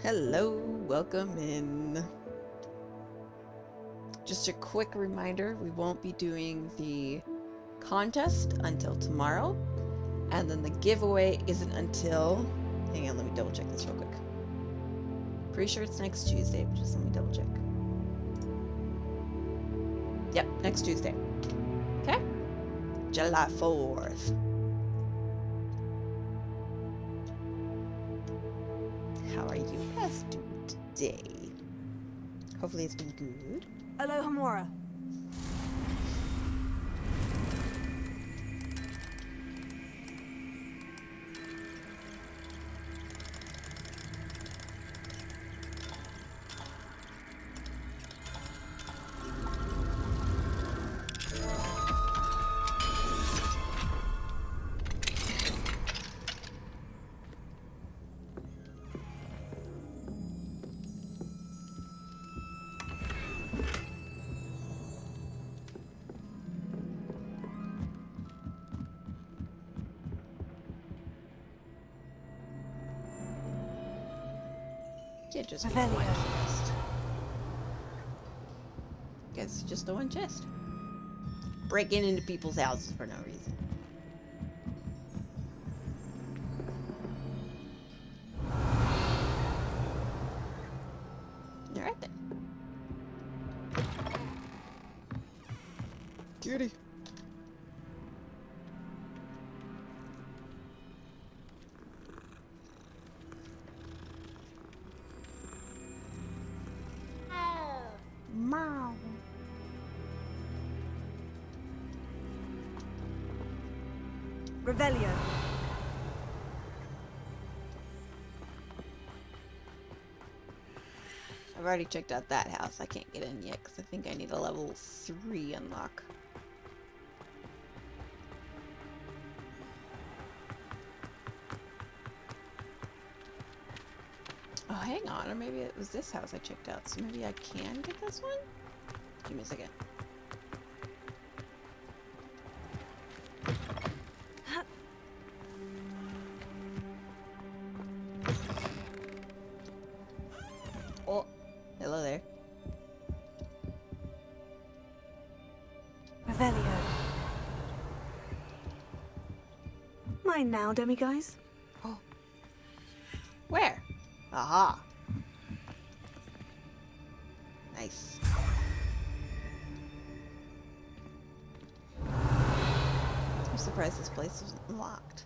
Hello, welcome in. Just a quick reminder, we won't be doing the contest until tomorrow, and then the giveaway isn't until... Hang on, let me double check this real quick. Pretty sure it's next Tuesday, but just let me double check. Yep, next Tuesday. Okay? July 4th. How are you guys doing today? Hopefully it's been good. Aloha Mora. Yeah, just Revelio. one chest. Guess just the one chest. Breaking into people's houses for no reason. Alright then. Cutie. Meow. Revelio. I've already checked out that house. I can't get in yet because I think I need a level 3 unlock. Oh, hang on. Or maybe it was this house I checked out. So maybe I can get this one? Give me a second. Oh, hello there. Revelio. Mine now, demiguise. Oh. Where? Aha. Nice. I'm surprised this place isn't locked.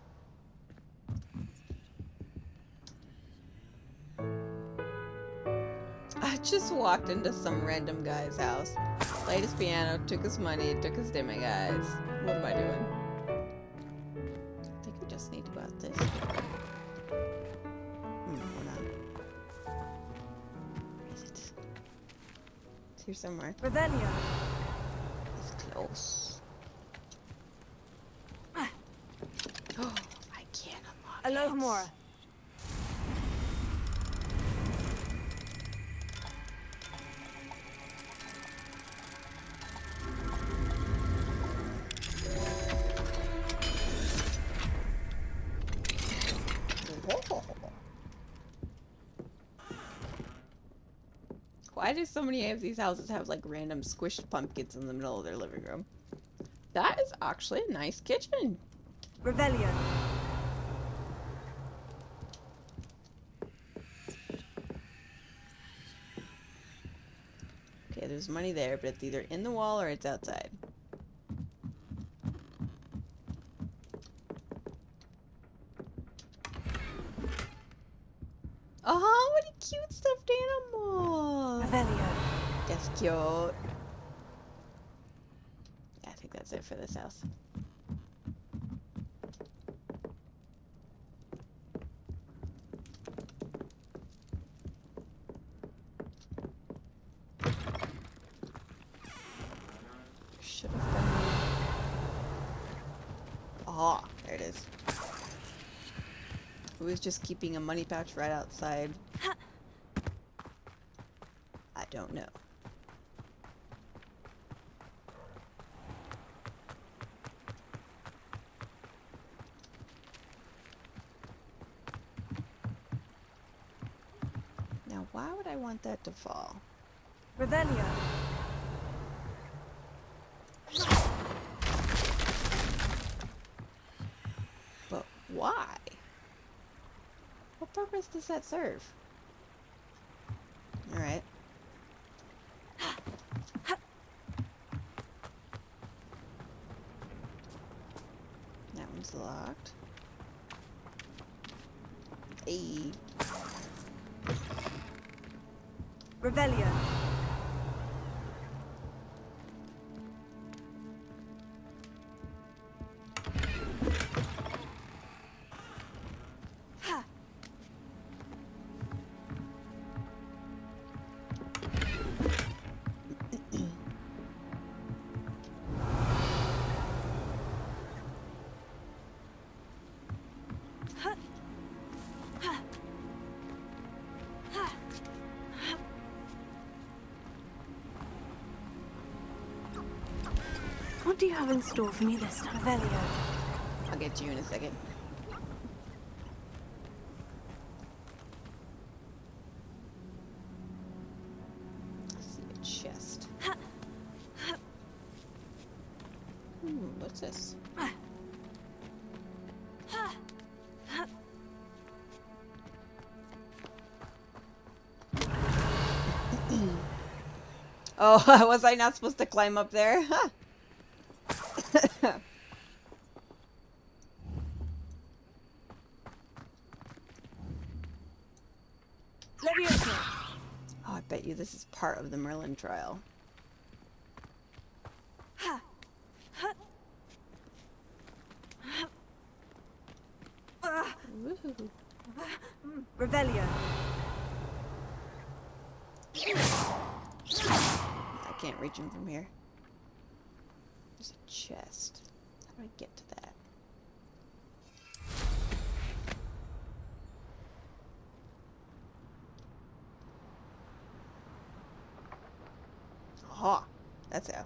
I just walked into some random guy's house, played his piano, took his money, took his demiguise. What am I doing? I think I just need to go out this door. Hold on. Is it? It's here somewhere. Revelio. It's close. Oh, I can't unlock Aloha it. Mora. Why do so many of these houses have like random squished pumpkins in the middle of their living room? That is actually a nice kitchen. Revelio. Okay, there's money there, but it's either in the wall or it's outside. Oh, what a cute stuffed animal! Revelio. That's cute. Yeah, I think that's it for this house. Should have been. Ah, there it is. Who is just keeping a money pouch right outside? I don't know. would I want that to fall? Revelio. But why? What purpose does that serve? Alright. That one's locked. Hey. Revelio. What do you have in store for me this time, Revelio? I'll get to you in a second. I see a chest. What's this? Oh, was I not supposed to climb up there? Huh. Levioso. Oh, I bet you this is part of the Merlin trial. Woohoo. Revelio. I can't reach him from here. There's a chest. How do I get to that? Aha! That's how.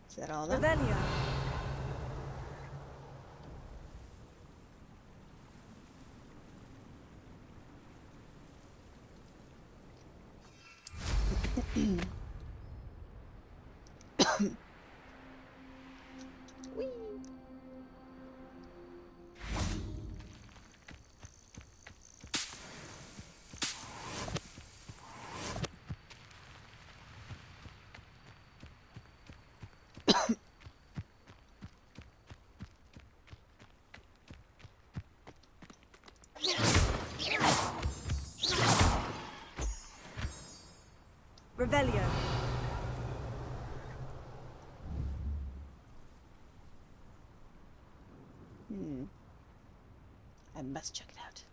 Is that all of them? Revelio. Whee! Revelio. I must check it out.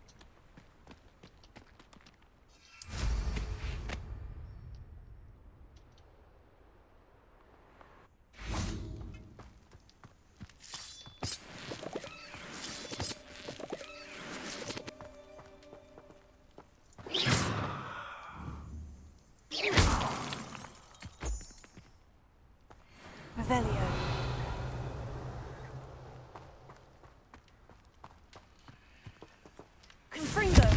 Revelio. Confringo.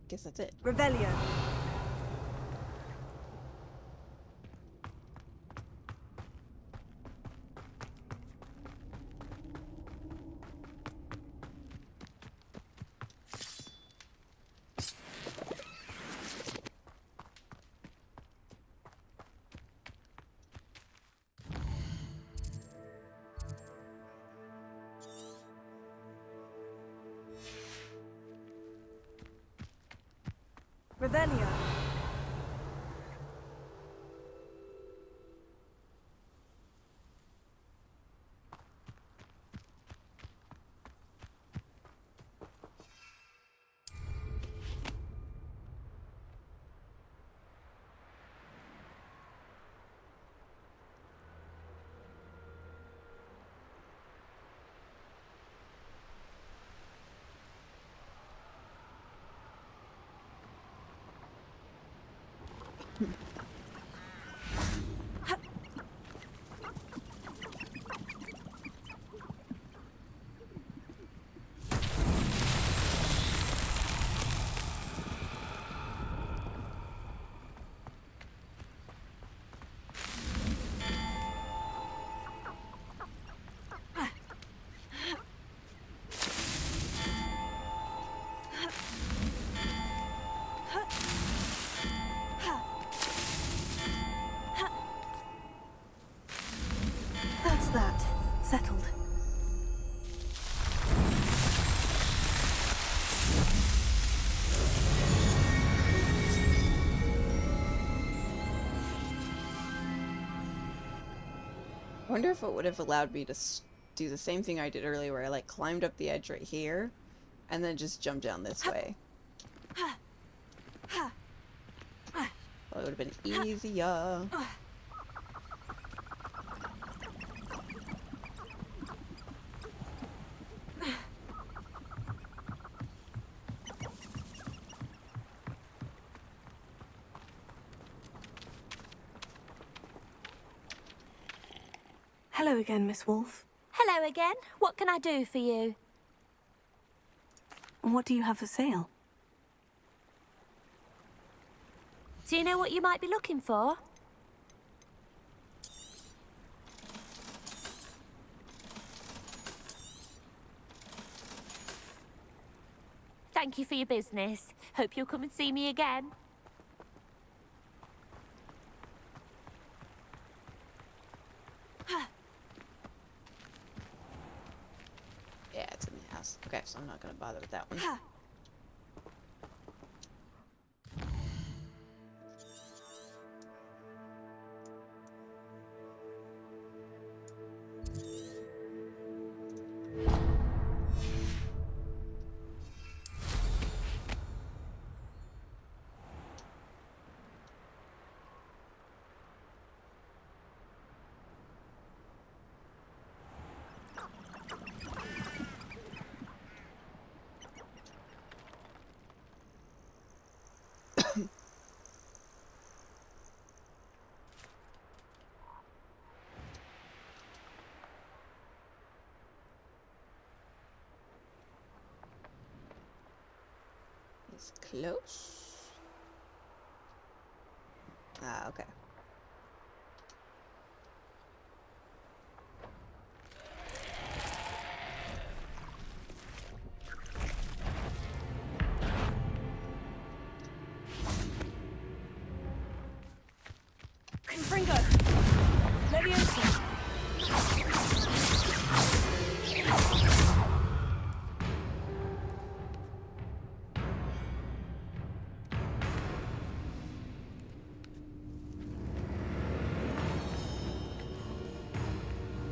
Guess that's it. Revelio. Revelio. That's that. Settled. I wonder if it would have allowed me to do the same thing I did earlier, where I like climbed up the edge right here, and then just jumped down this way. Well, it would have been easier. Hello again, Miss Wolf. Hello again. What can I do for you? What do you have for sale? Do you know what you might be looking for? Thank you for your business. Hope you'll come and see me again. Yeah, it's in the house. Okay, so I'm not gonna bother with that one. It's close. Ah, okay. Confringo! Leviosa!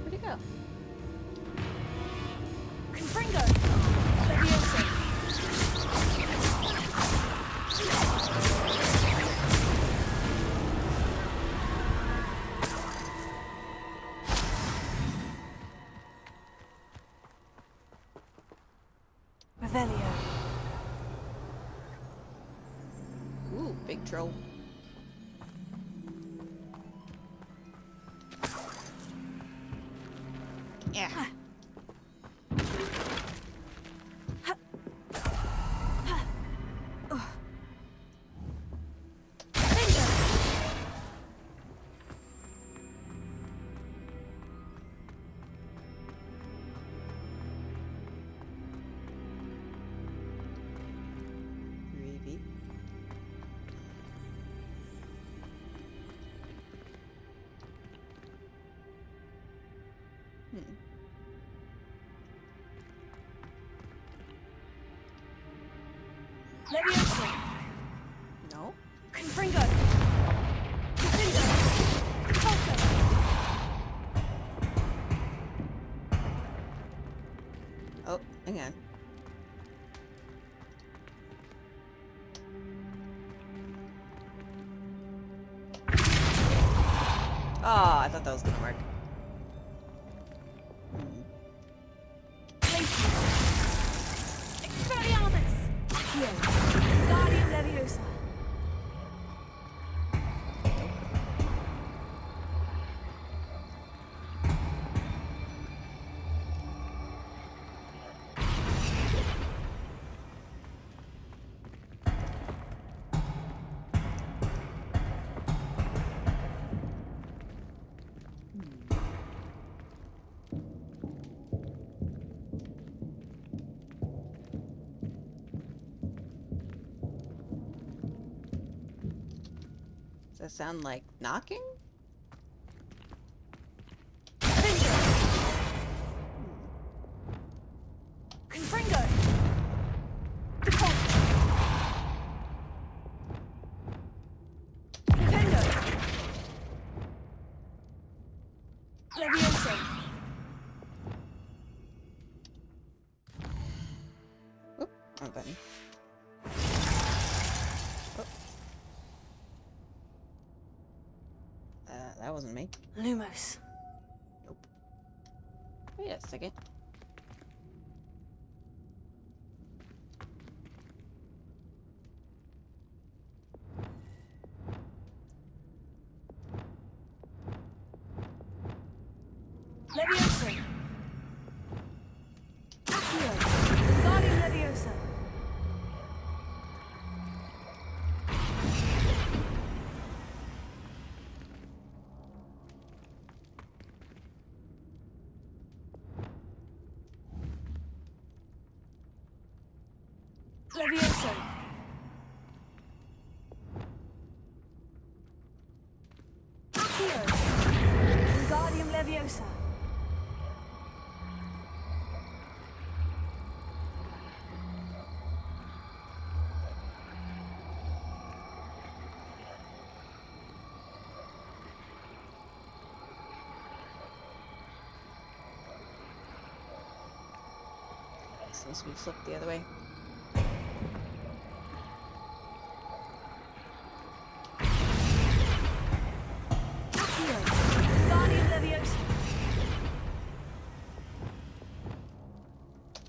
Where'd it go? Confringo! Leviosa! Revelio. Ooh, big troll. Yeah. Gravy. Leviosa! No? Confringo! Confringo! Repulso! Oh, hang on. Oh, I thought that was gonna work. Expelliarmus! Accio! Guardian Leviosa! Does that sound like knocking? Confringo! Default! Confringo! Levioso! Oop, wrong button. Oh. That wasn't me. Lumos. Nope. Wait a second. Levioso! Accio! Guardian Leviosa! Levioso! Accio! Guardian Leviosa! Since we flipped the other way. Accio! Guardian Leviosa!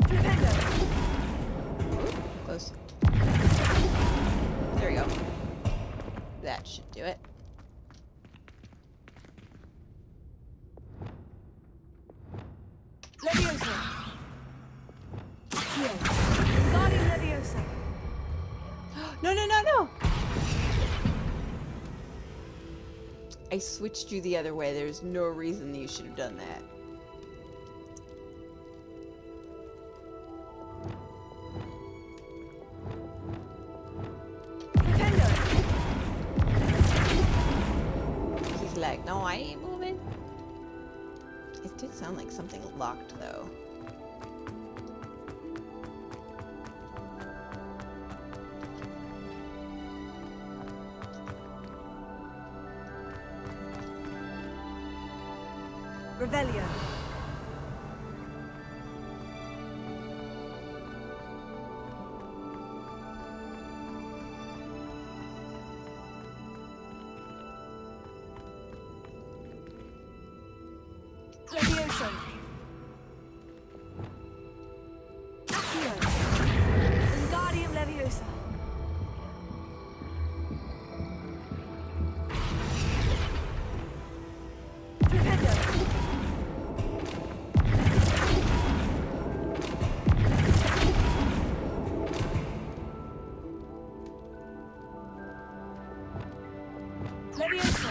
Flipendo! Close. There we go. That should do it. Leviosa! Accio! Guardian Leviosa! No, no, no, no! I switched you the other way. There's no reason you should have done that. Flipendo! He's like, no, I ain't moving. It did sound like something locked, though. Revelio. Levioso. Accio. Wingardium Leviosa. Flipendo. Levioso.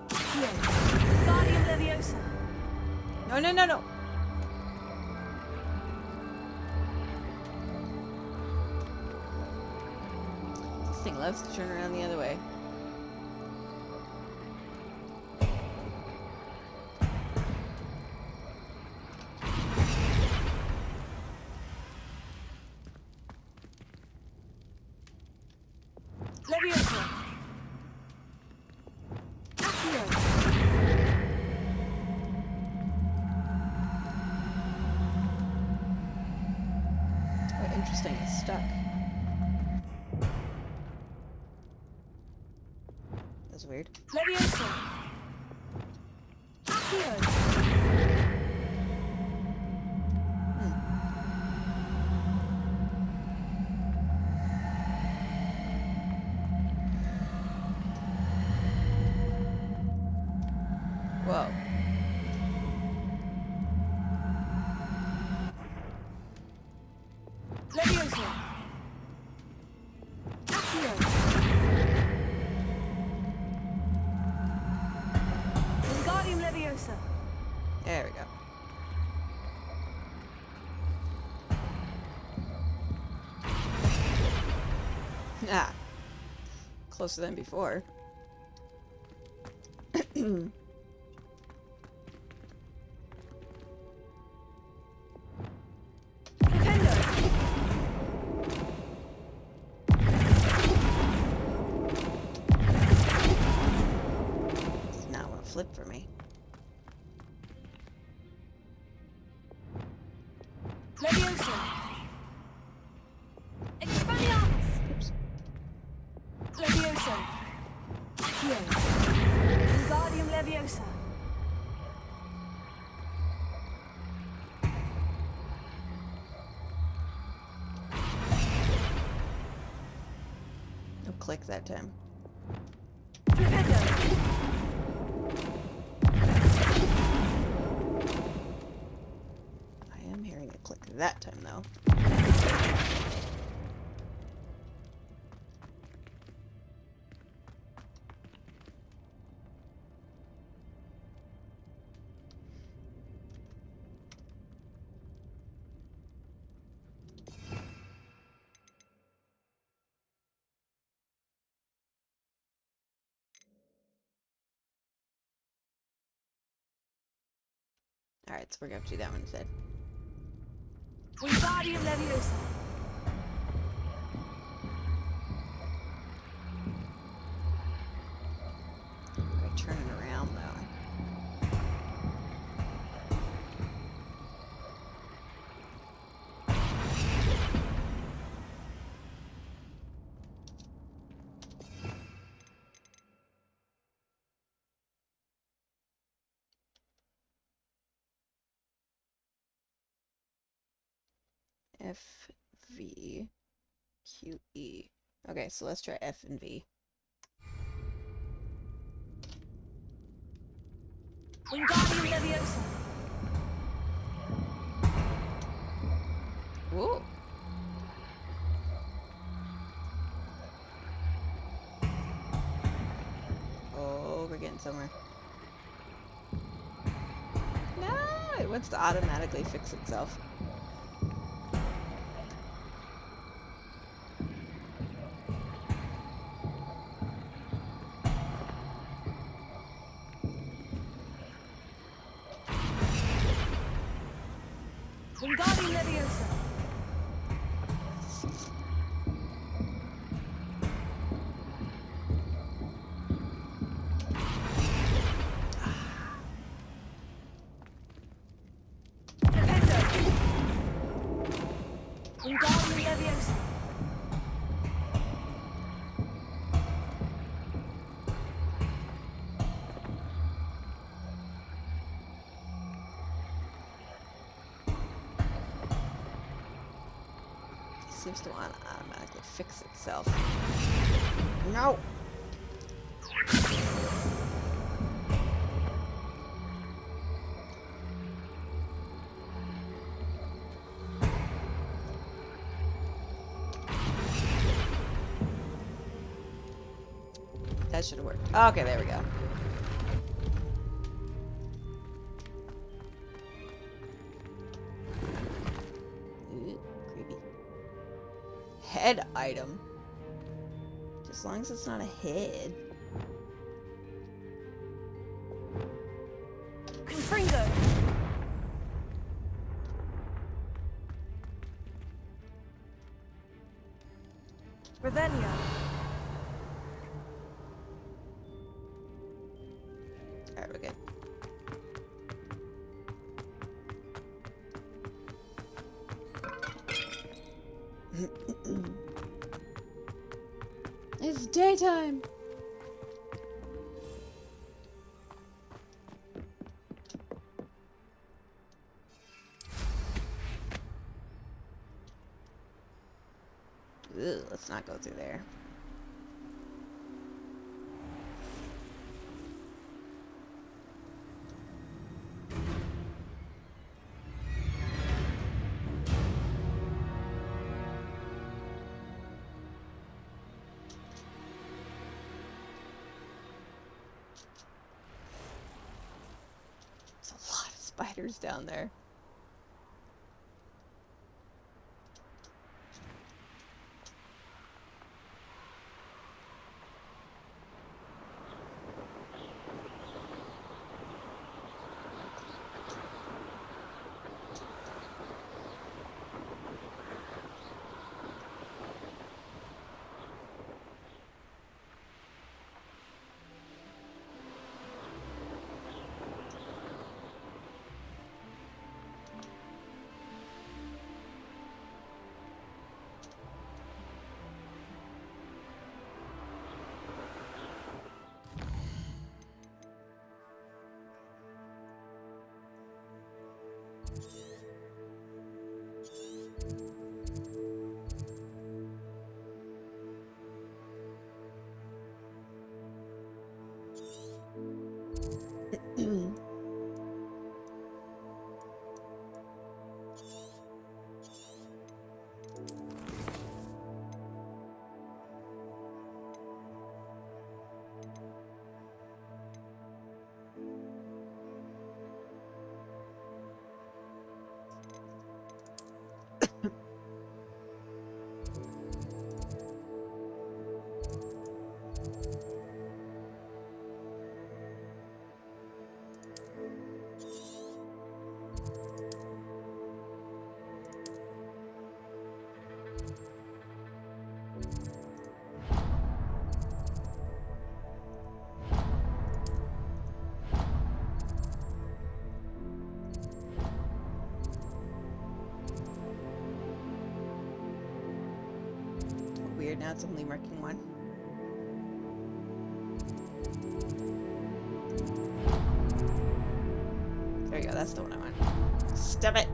Accio. Wingardium Leviosa. No, no, no, no! This thing loves to turn around the other way. Levioso. Accio. Oh, interesting, it's stuck. That's weird. Levioso. Accio. Whoa. Levioso. Accio. Wingardium Leviosa. There we go. Ah. closer than before. It's not want to flip for me. Levioso. Expelliarmus. Oops. Levioso. Accio. Wingardium Leviosa. No click that time. Flipendo. I am hearing a click that time, though. Alright, so we're gonna have to do that one instead. Wingardium Leviosa. Gotta turn it around, though. F, V, Q, E. Okay, so let's try F and V. Wingardium Leviosa. Ooh. Oh, we're getting somewhere. No, it wants to automatically fix itself. Wingardium Leviosa. Flipendo. Wingardium Leviosa. It seems to want to automatically fix itself. No! That should have worked. Okay, there we go. Ooh, creepy. Head item. As long as it's not a head. Confringo. Revelio. Alright, we're good. It's daytime! Ugh, let's not go through there. There's a lot of spiders down there. Weird, now it's only marking one. There you go, that's the one I want. Stop it!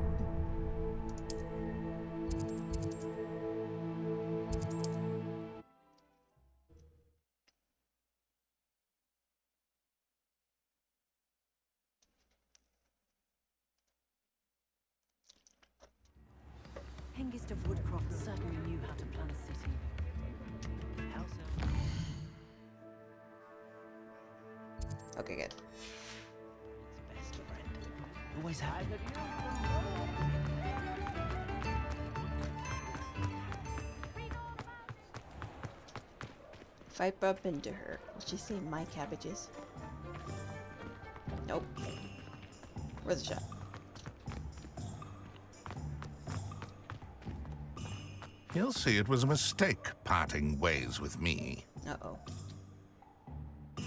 Hengist of Woodcroft certainly knew how to plan a city. Okay, good. Best friend. Always have. If I bump into her, will she say my cabbages? Nope. Where's the shot? You'll see it was a mistake parting ways with me. Uh-oh.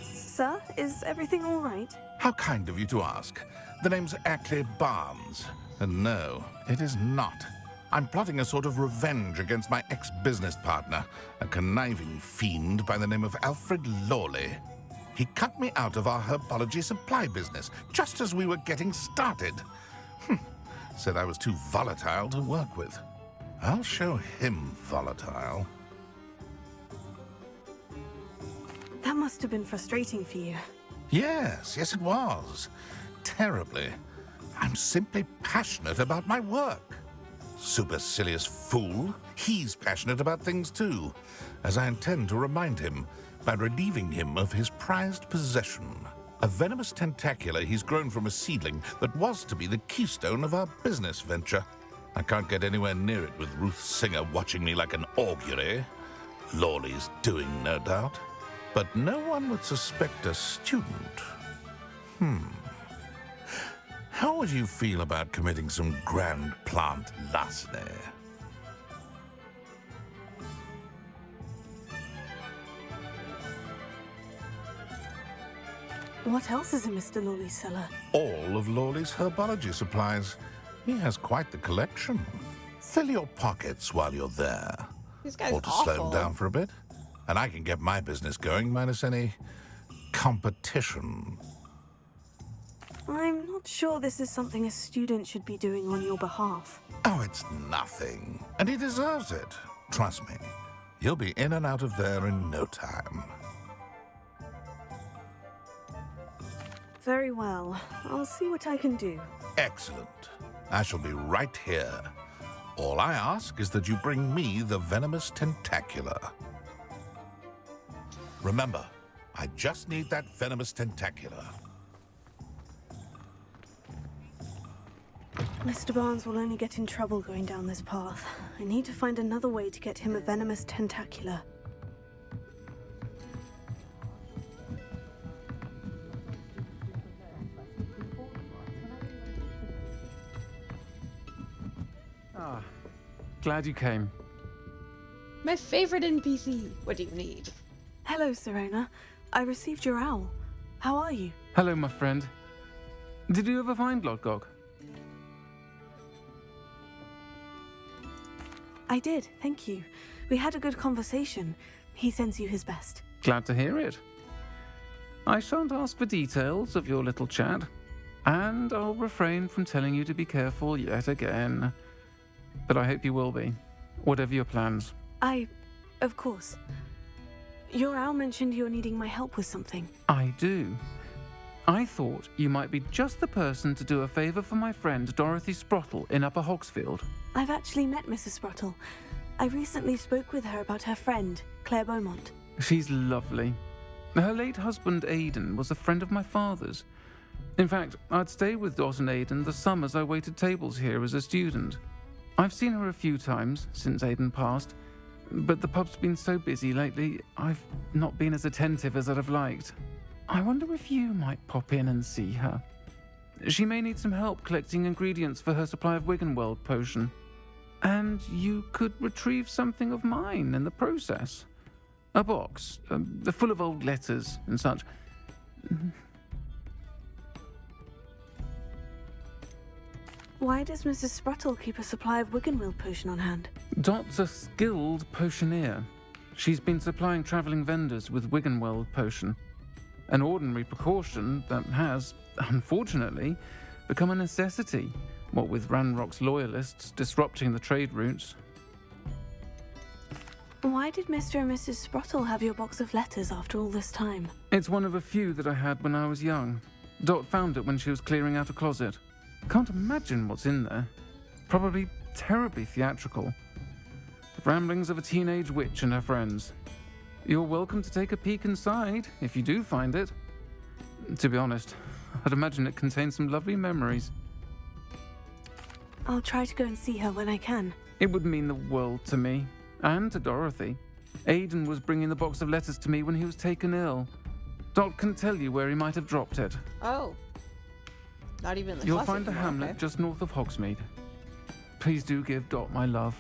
Sir, is everything all right? How kind of you to ask. The name's Ackley Barnes. And no, it is not. I'm plotting a sort of revenge against my ex-business partner, a conniving fiend by the name of Alfred Lawley. He cut me out of our herbology supply business just as we were getting started. Said I was too volatile to work with. I'll show him volatile. That must have been frustrating for you. Yes, it was. Terribly. I'm simply passionate about my work. Supercilious fool. He's passionate about things too, as I intend to remind him by relieving him of his prized possession. A venomous tentacula he's grown from a seedling that was to be the keystone of our business venture. I can't get anywhere near it with Ruth Singer watching me like an augury. Lawley's doing, no doubt. But no one would suspect a student. How would you feel about committing some grand plant larceny? What else is in Mr. Lawley's cellar? All of Lawley's herbology supplies. He has quite the collection. Fill your pockets while you're there. This guy's Or to awful. slow him down for a bit. And I can get my business going minus any competition. I'm not sure this is something a student should be doing on your behalf. Oh, it's nothing. And he deserves it. Trust me. You'll be in and out of there in no time. Very well. I'll see what I can do. Excellent. I shall be right here. All I ask is that you bring me the venomous tentacula. Remember, I just need that venomous tentacula. Mr. Barnes will only get in trouble going down this path. I need to find another way to get him a venomous tentacula. Ah, glad you came. My favorite NPC. What do you need? Hello, Serena. I received your owl. How are you? Hello, my friend. Did you ever find Lodgog? I did, thank you. We had a good conversation. He sends you his best. Glad to hear it. I shan't ask for details of your little chat. And I'll refrain from telling you to be careful yet again. But I hope you will be, whatever your plans. Of course. Your owl mentioned you're needing my help with something. I do. I thought you might be just the person to do a favour for my friend Dorothy Sprottle in Upper Hogsfield. I've actually met Mrs. Sprottle. I recently spoke with her about her friend, Claire Beaumont. She's lovely. Her late husband Aidan was a friend of my father's. In fact, I'd stayed with Dot and Aidan the summers I waited tables here as a student. I've seen her a few times since Aidan passed, but the pub's been so busy lately, I've not been as attentive as I'd have liked. I wonder if you might pop in and see her. She may need some help collecting ingredients for her supply of Wiggenweld potion. And you could retrieve something of mine in the process. A box, full of old letters and such. Why does Mrs. Sprottle keep a supply of Wiggenweld potion on hand? Dot's a skilled potioneer. She's been supplying travelling vendors with Wiggenweld potion. An ordinary precaution that has, unfortunately, become a necessity, what with Ranrock's loyalists disrupting the trade routes. Why did Mr. and Mrs. Sprottle have your box of letters after all this time? It's one of a few that I had when I was young. Dot found it when she was clearing out a closet. Can't imagine what's in there. Probably terribly theatrical. The ramblings of a teenage witch and her friends. You're welcome to take a peek inside, if you do find it. To be honest, I'd imagine it contains some lovely memories. I'll try to go and see her when I can. It would mean the world to me, and to Dorothy. Aidan was bringing the box of letters to me when he was taken ill. Dot can tell you where he might have dropped it. Oh. Not even the You'll closet find the anymore, hamlet okay. just north of Hogsmeade. Please do give Dot my love.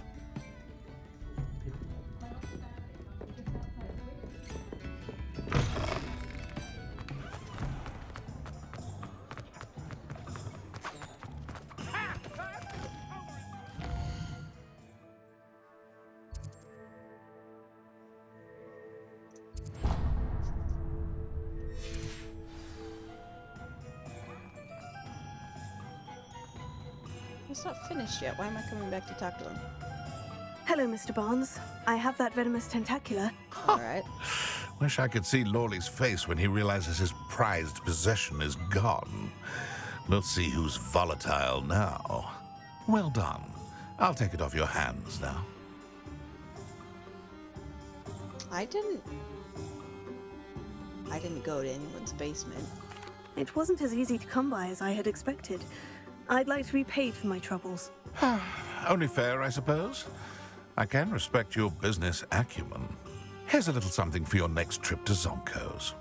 It's not finished yet. Why am I coming back to talk to him? Hello, Mr. Barnes. I have that venomous tentacula. All right. Wish I could see Lawley's face when he realizes his prized possession is gone. We'll see who's volatile now. Well done. I'll take it off your hands now. I didn't go to anyone's basement. It wasn't as easy to come by as I had expected. I'd like to be paid for my troubles. Only fair, I suppose. I can respect your business acumen. Here's a little something for your next trip to Zonko's.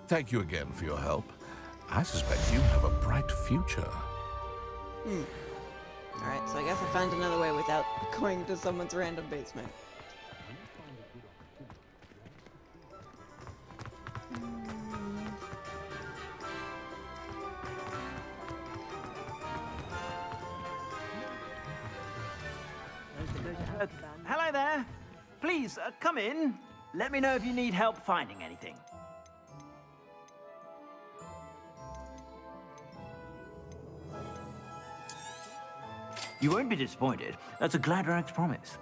Thank you again for your help. I suspect you have a bright future. All right, so I guess I found another way without going to someone's random basement. Hello there. Please, come in. Let me know if you need help finding anything. You won't be disappointed. That's a Gladrax promise.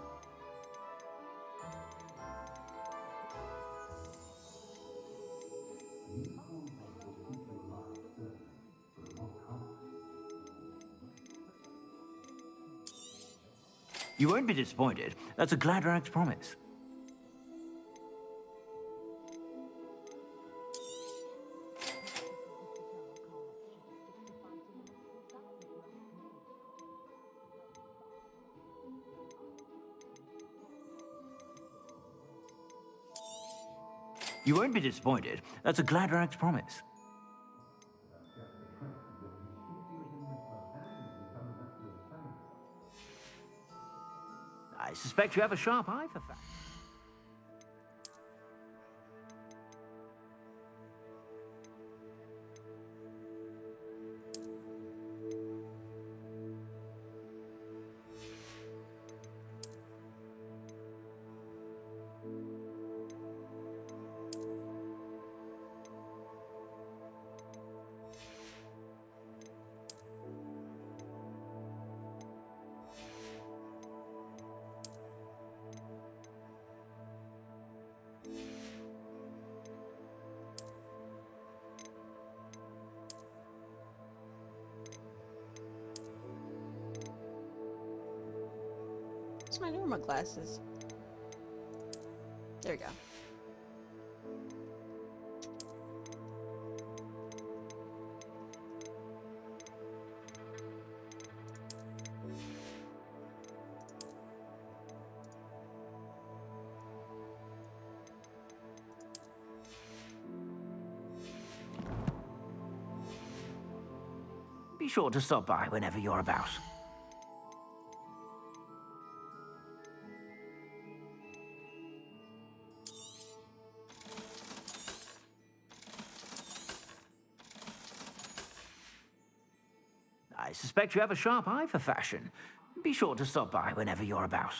You won't be disappointed. That's a Gladrax promise. You won't be disappointed. That's a Gladrax promise. I suspect you have a sharp eye for facts. Where's my normal glasses? There we go. Be sure to stop by whenever you're about. I suspect you have a sharp eye for fashion. Be sure to stop by whenever you're about.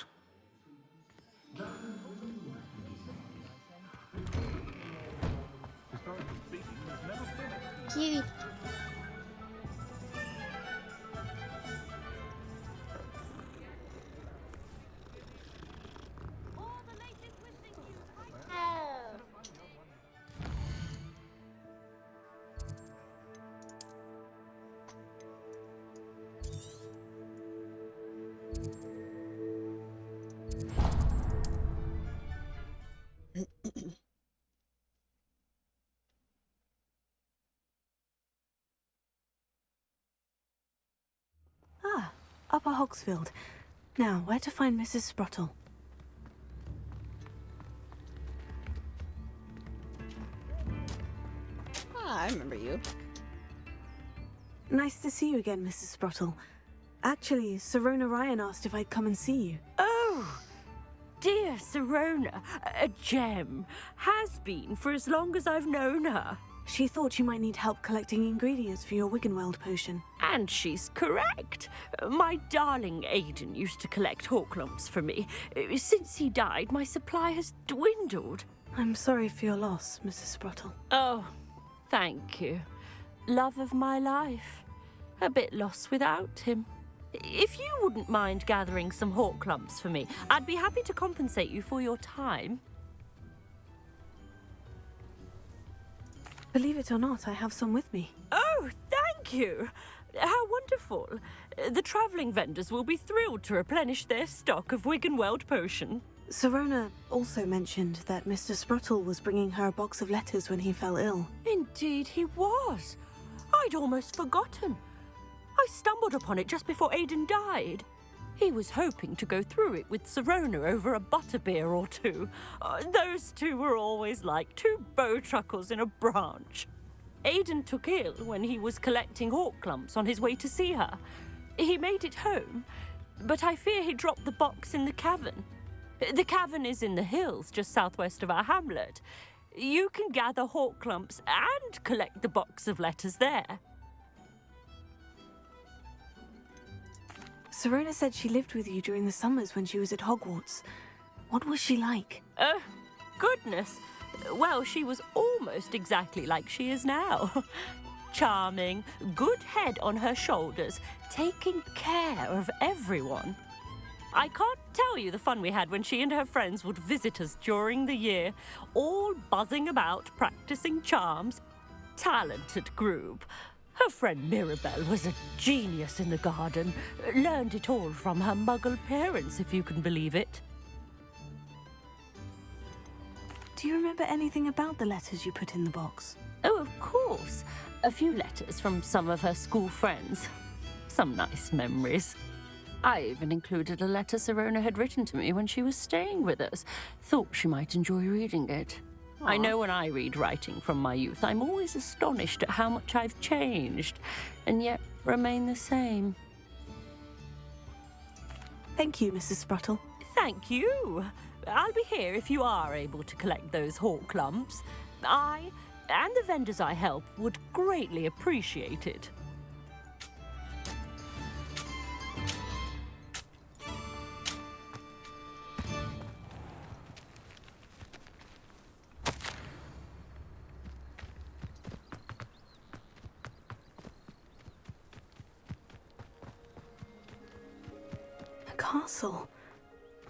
Kitty. Ah, Upper Hogsfield. Now, where to find Mrs. Sprottle? Ah, I remember you. Nice to see you again, Mrs. Sprottle. Actually, Sirona Ryan asked if I'd come and see you. Oh, dear Sirona, a gem. Has been for as long as I've known her. She thought you might need help collecting ingredients for your Wiggenweld potion. And she's correct. My darling Aidan used to collect hawk lumps for me. Since he died, my supply has dwindled. I'm sorry for your loss, Mrs. Sprottle. Oh, thank you. Love of my life. A bit lost without him. If you wouldn't mind gathering some hawk lumps for me, I'd be happy to compensate you for your time. Believe it or not, I have some with me. Oh, thank you. How wonderful. The travelling vendors will be thrilled to replenish their stock of Wiggenweld potion. Sirona also mentioned that Mr. Sprottle was bringing her a box of letters when he fell ill. Indeed he was. I'd almost forgotten. I stumbled upon it just before Aidan died. He was hoping to go through it with Sirona over a butterbeer or two. Those two were always like two bowtruckles in a branch. Aidan took ill when he was collecting hawk lumps on his way to see her. He made it home, but I fear he dropped the box in the cavern. The cavern is in the hills just southwest of our hamlet. You can gather hawk lumps and collect the box of letters there. Sirona said she lived with you during the summers when she was at Hogwarts. What was she like? Goodness. Well, she was almost exactly like she is now. Charming, good head on her shoulders, taking care of everyone. I can't tell you the fun we had when she and her friends would visit us during the year, all buzzing about, practicing charms. Talented group. Her friend Mirabelle was a genius in the garden. Learned it all from her muggle parents, if you can believe it. Do you remember anything about the letters you put in the box? Oh, of course. A few letters from some of her school friends. Some nice memories. I even included a letter Sirona had written to me when she was staying with us. Thought she might enjoy reading it. I know when I read writing from my youth, I'm always astonished at how much I've changed, and yet remain the same. Thank you, Mrs. Sprottle. Thank you. I'll be here if you are able to collect those hawk lumps. I, and the vendors I help, would greatly appreciate it. A castle.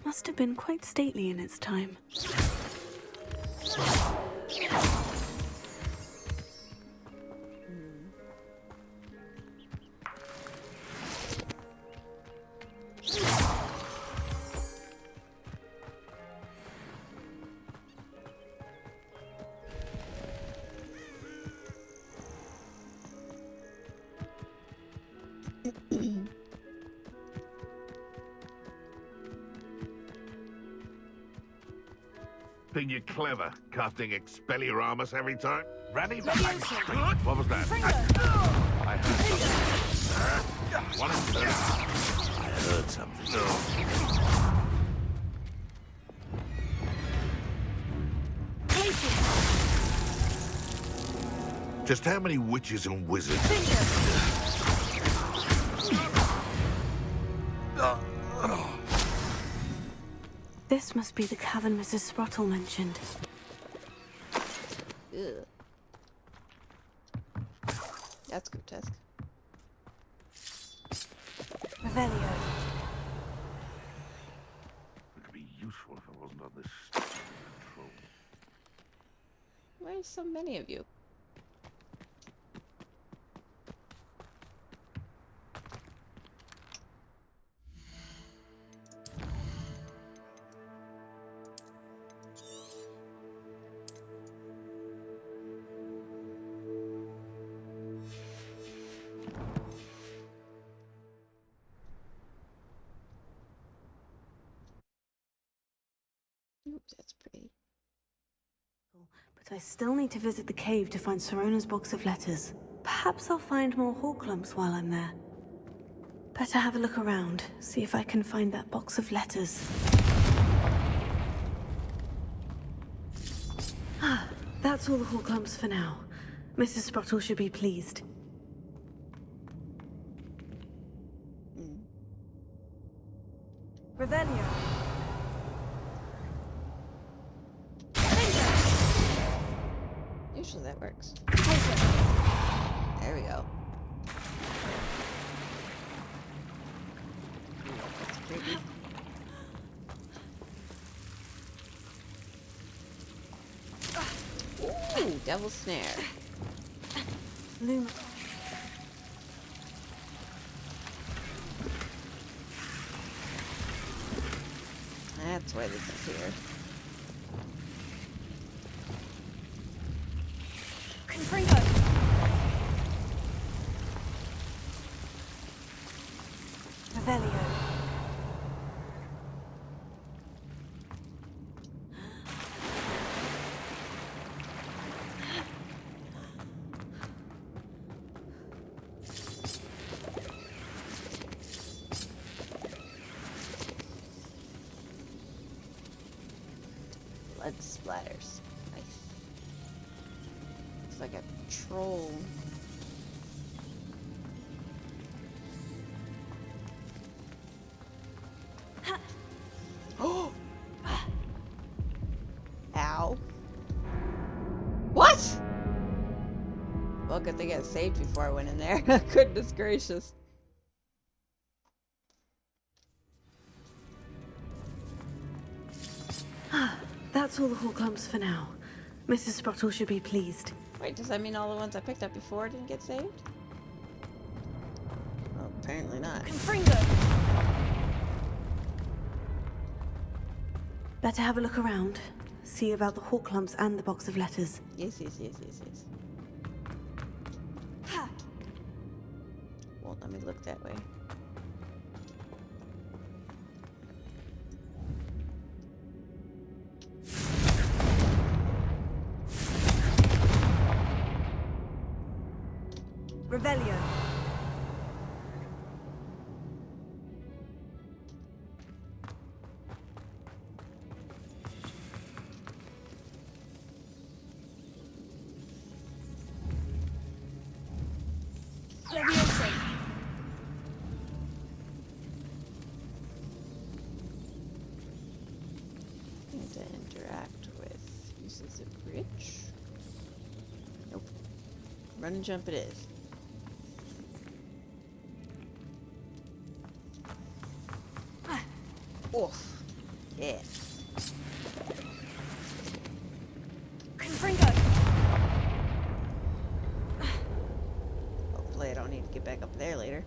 Must have been quite stately in its time. Think you're clever, casting Expelliarmus every time? Ready? What was that? I heard something. What is this? I heard something. Just how many witches and wizards? This must be the cavern Mrs. Sprottle mentioned. Ugh. That's grotesque. Revelio. It could be useful if I wasn't on this patrol. Why are so many of you? Oops, that's pretty. But I still need to visit the cave to find Sirona's box of letters. Perhaps I'll find more Horklumps while I'm there. Better have a look around, see if I can find that box of letters. Ah, that's all the Horklumps for now. Mrs. Sprottle should be pleased. Revelio. Usually that works. There we go. Ooh, that's creepy. Ooh, devil snare. Luma. That's why this is here. Confringo. Revelio. Blood splatters. Nice. Looks like a troll. Oh! Ow. What? Well, good thing I got saved before I went in there. Goodness gracious. That's all the Horklumps for now. Mrs. Sprottle should be pleased. Wait, does that mean all the ones I picked up before didn't get saved? Well, apparently not. Confringo. Better have a look around. See about the Horklumps and the box of letters. Yes. Won't let me look that way. Revelio. Leviosa. Need to interact with uses of bridge. Nope. Run and jump it is. Oof. Yeah. Confringo. Hopefully I don't need to get back up there later.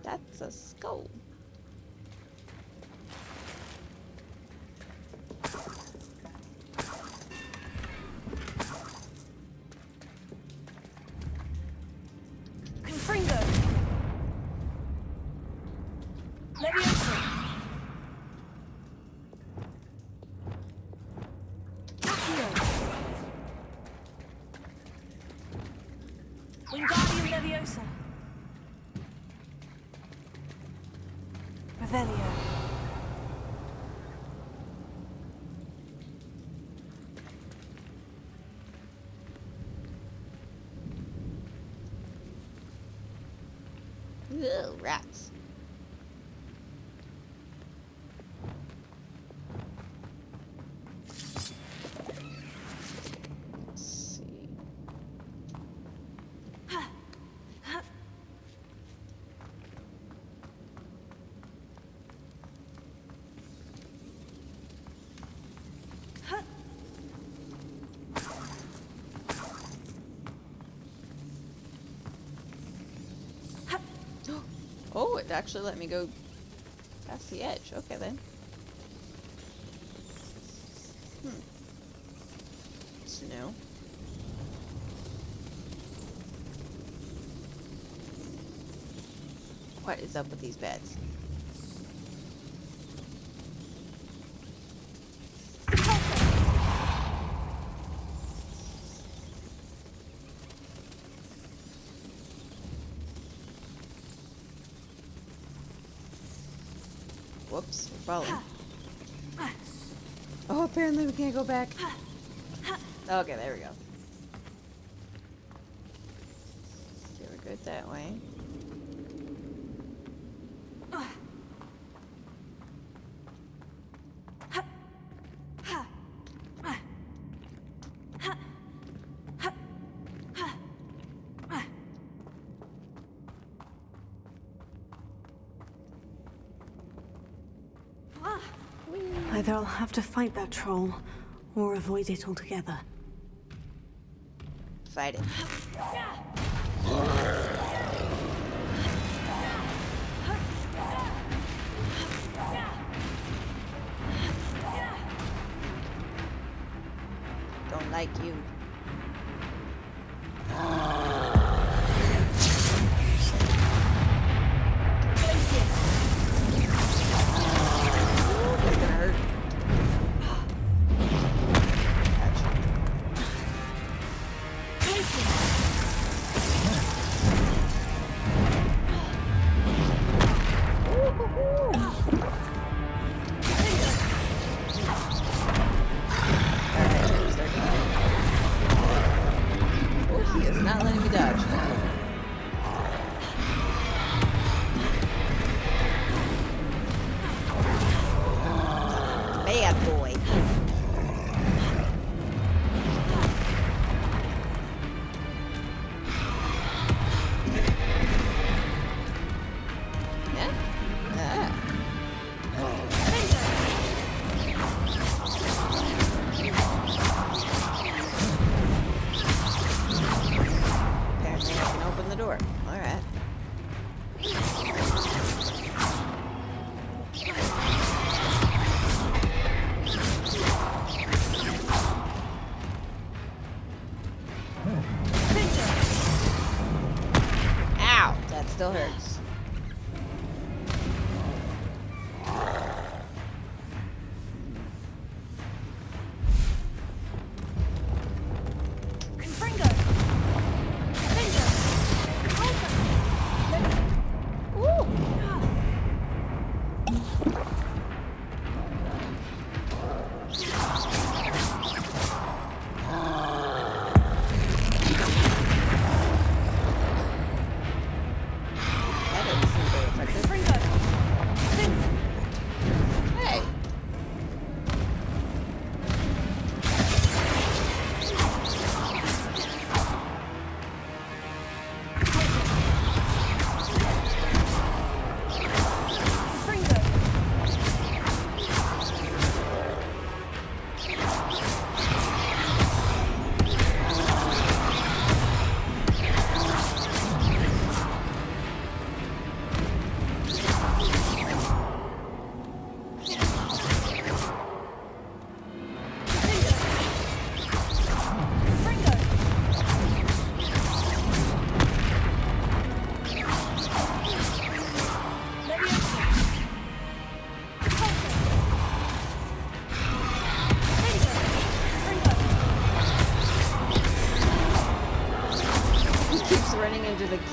That's a skull. Confringo! Leviosa! Accio! Wingardium Leviosa! Revelio! Ugh, rats. Let's see. Oh, it actually let me go past the edge. Okay, then. Snow. What is up with these beds? Whoops, we're falling. Oh, apparently we can't go back. Okay, there we go. Okay, we're good that way. Either I'll have to fight that troll, or avoid it altogether. Fight it. Don't like you. That's gonna hurt.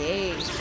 cave.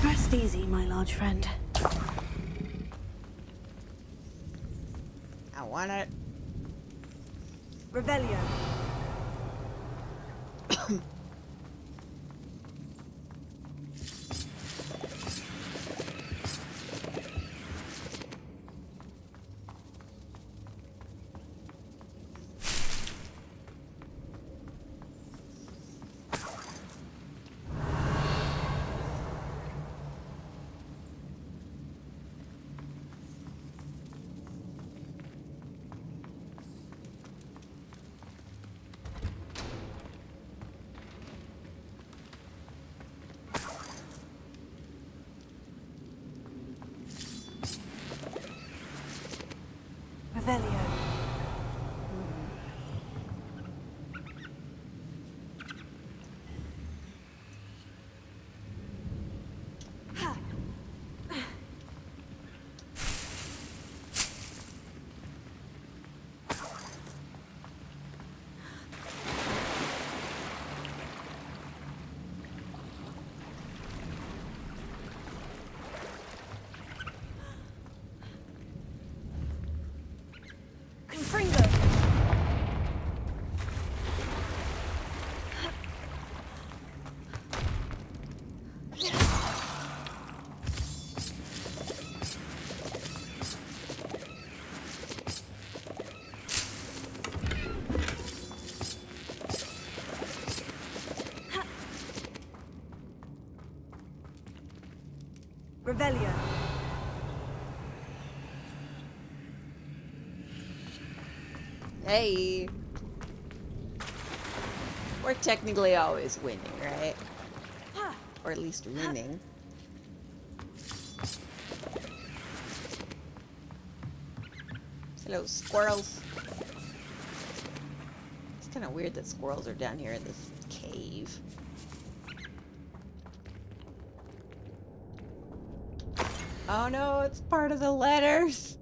Rest easy, my large friend. I want it. Revelio. Revelio. Confringo. Revelio. Hey. We're technically always winning, right? Or at least winning. Hello, squirrels. It's kind of weird that squirrels are down here in this cave. Oh no, it's part of the letters.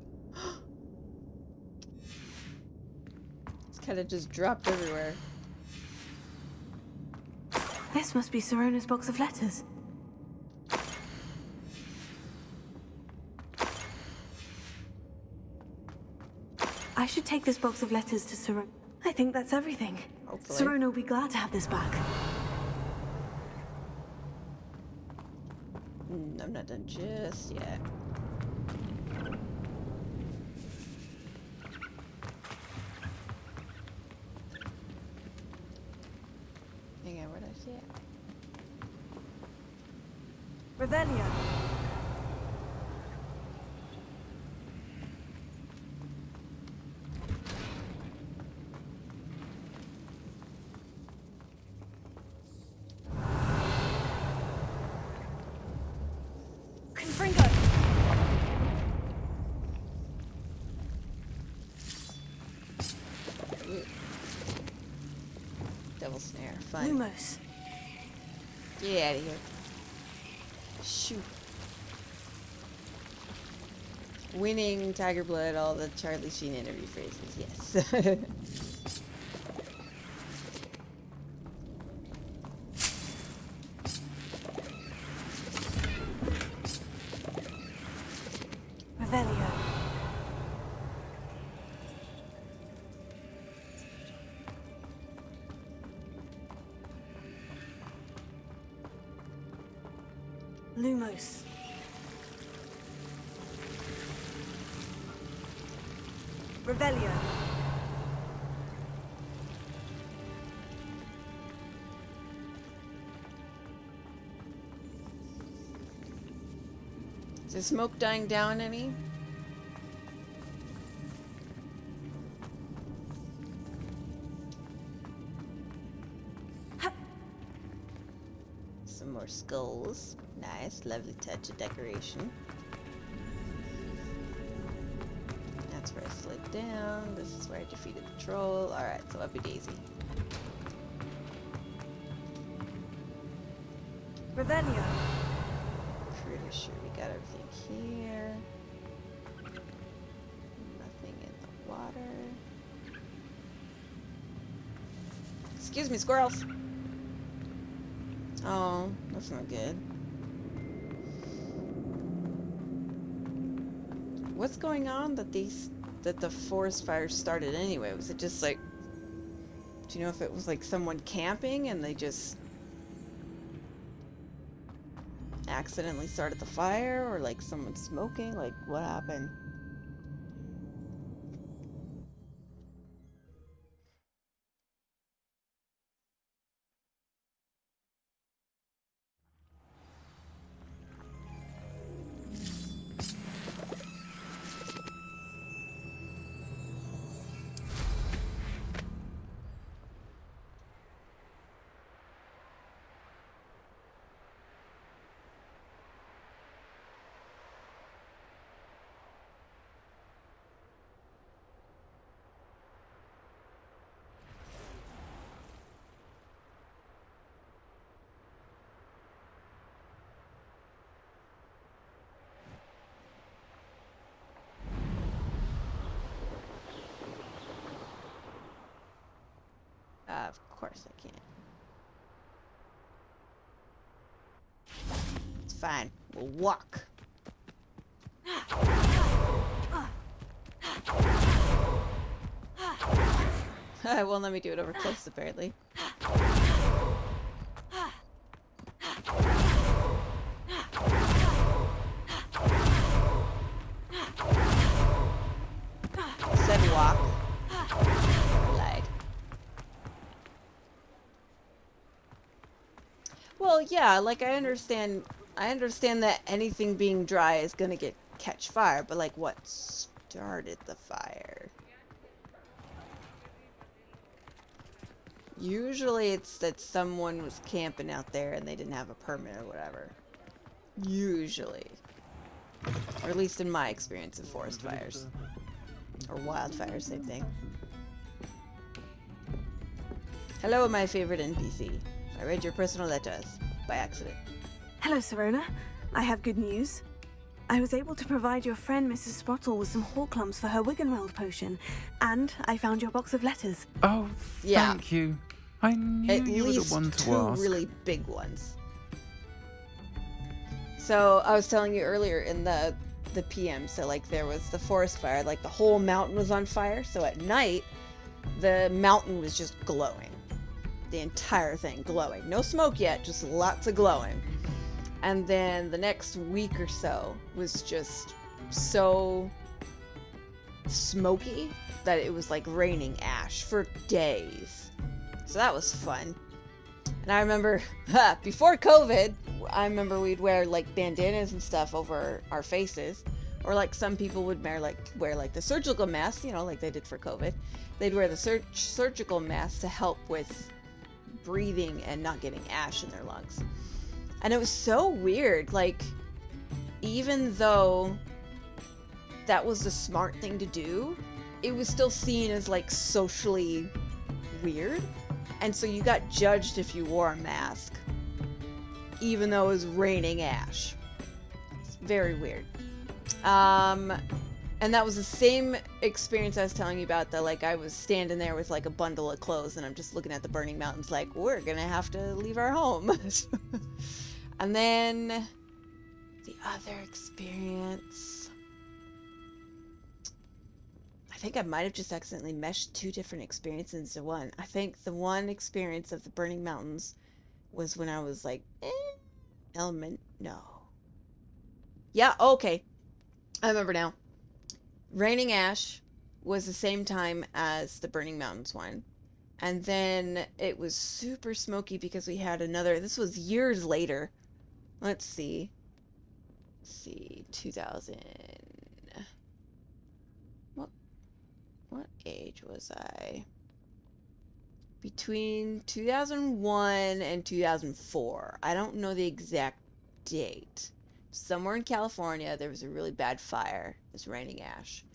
It's kind of just dropped everywhere. This must be Sirona's box of letters. I should take this box of letters to Sirona. I think that's everything. Hopefully. Sirona will be glad to have this back. I'm not done just yet. Hang on, where'd I see it? Revelio. Confringo. Ooh. Devil snare, fun. Lumos. Get out of here. Shoot. Winning, Tiger Blood, all the Charlie Sheen interview phrases, yes. Revelio. Lumos. Revelio. the smoke dying down any? Some more skulls. Nice, lovely touch of decoration. That's where I slid down. This is where I defeated the troll. Alright, so uppy daisy. Revelio. Pretty sure we got everything here. Nothing in the water. Excuse me, squirrels! Oh, that's not good. What's going on that the forest fire started anyway? Was it just like, do you know if it was like someone camping and they just accidentally started the fire, or like someone smoking? Like, what happened? Of course I can't. It's fine. We'll walk. It won't let me do it over close, apparently. Said walk. Lied. Well, yeah, like I understand that anything being dry is gonna catch fire, but like what started the fire? Usually it's that someone was camping out there and they didn't have a permit or whatever. Usually. Or at least in my experience of forest fires. Or wildfires, same thing. Hello, my favorite NPC. I read your personal letters by accident. Hello, Serona. I have good news. I was able to provide your friend Mrs. Sprottle with some Horklums for her Wiggenweld potion, and I found your box of letters. Oh, Yeah. thank you. I knew At you were the least one to two ask. really big ones. So I was telling you earlier in the PM, so like there was the forest fire, like the whole mountain was on fire. So at night, the mountain was just glowing. The entire thing glowing. No smoke yet, just lots of glowing. And then the next week or so was just so smoky that it was like raining ash for days. So that was fun. And I remember, before COVID, I remember we'd wear like bandanas and stuff over our faces. Or like some people would wear like the surgical mask, you know, like they did for COVID. They'd wear the surgical mask to help with breathing and not getting ash in their lungs. And it was so weird, like, even though that was the smart thing to do, it was still seen as like socially weird. And so you got judged if you wore a mask, even though it was raining ash. It's very weird. And that was the same experience I was telling you about, that like I was standing there with like a bundle of clothes and I'm just looking at the burning mountains like, we're gonna have to leave our home. And then the other experience, I think I might have just accidentally meshed two different experiences into one. I think the one experience of the burning mountains was when I was like, no. Yeah, okay. I remember now. Raining Ash was the same time as the Burning Mountains one. And then it was super smoky because we had another, this was years later. Let's see. let's see, 2000. What age was I? Between 2001 and 2004. I don't know the exact date. Somewhere in California, there was a really bad fire. It was raining ash.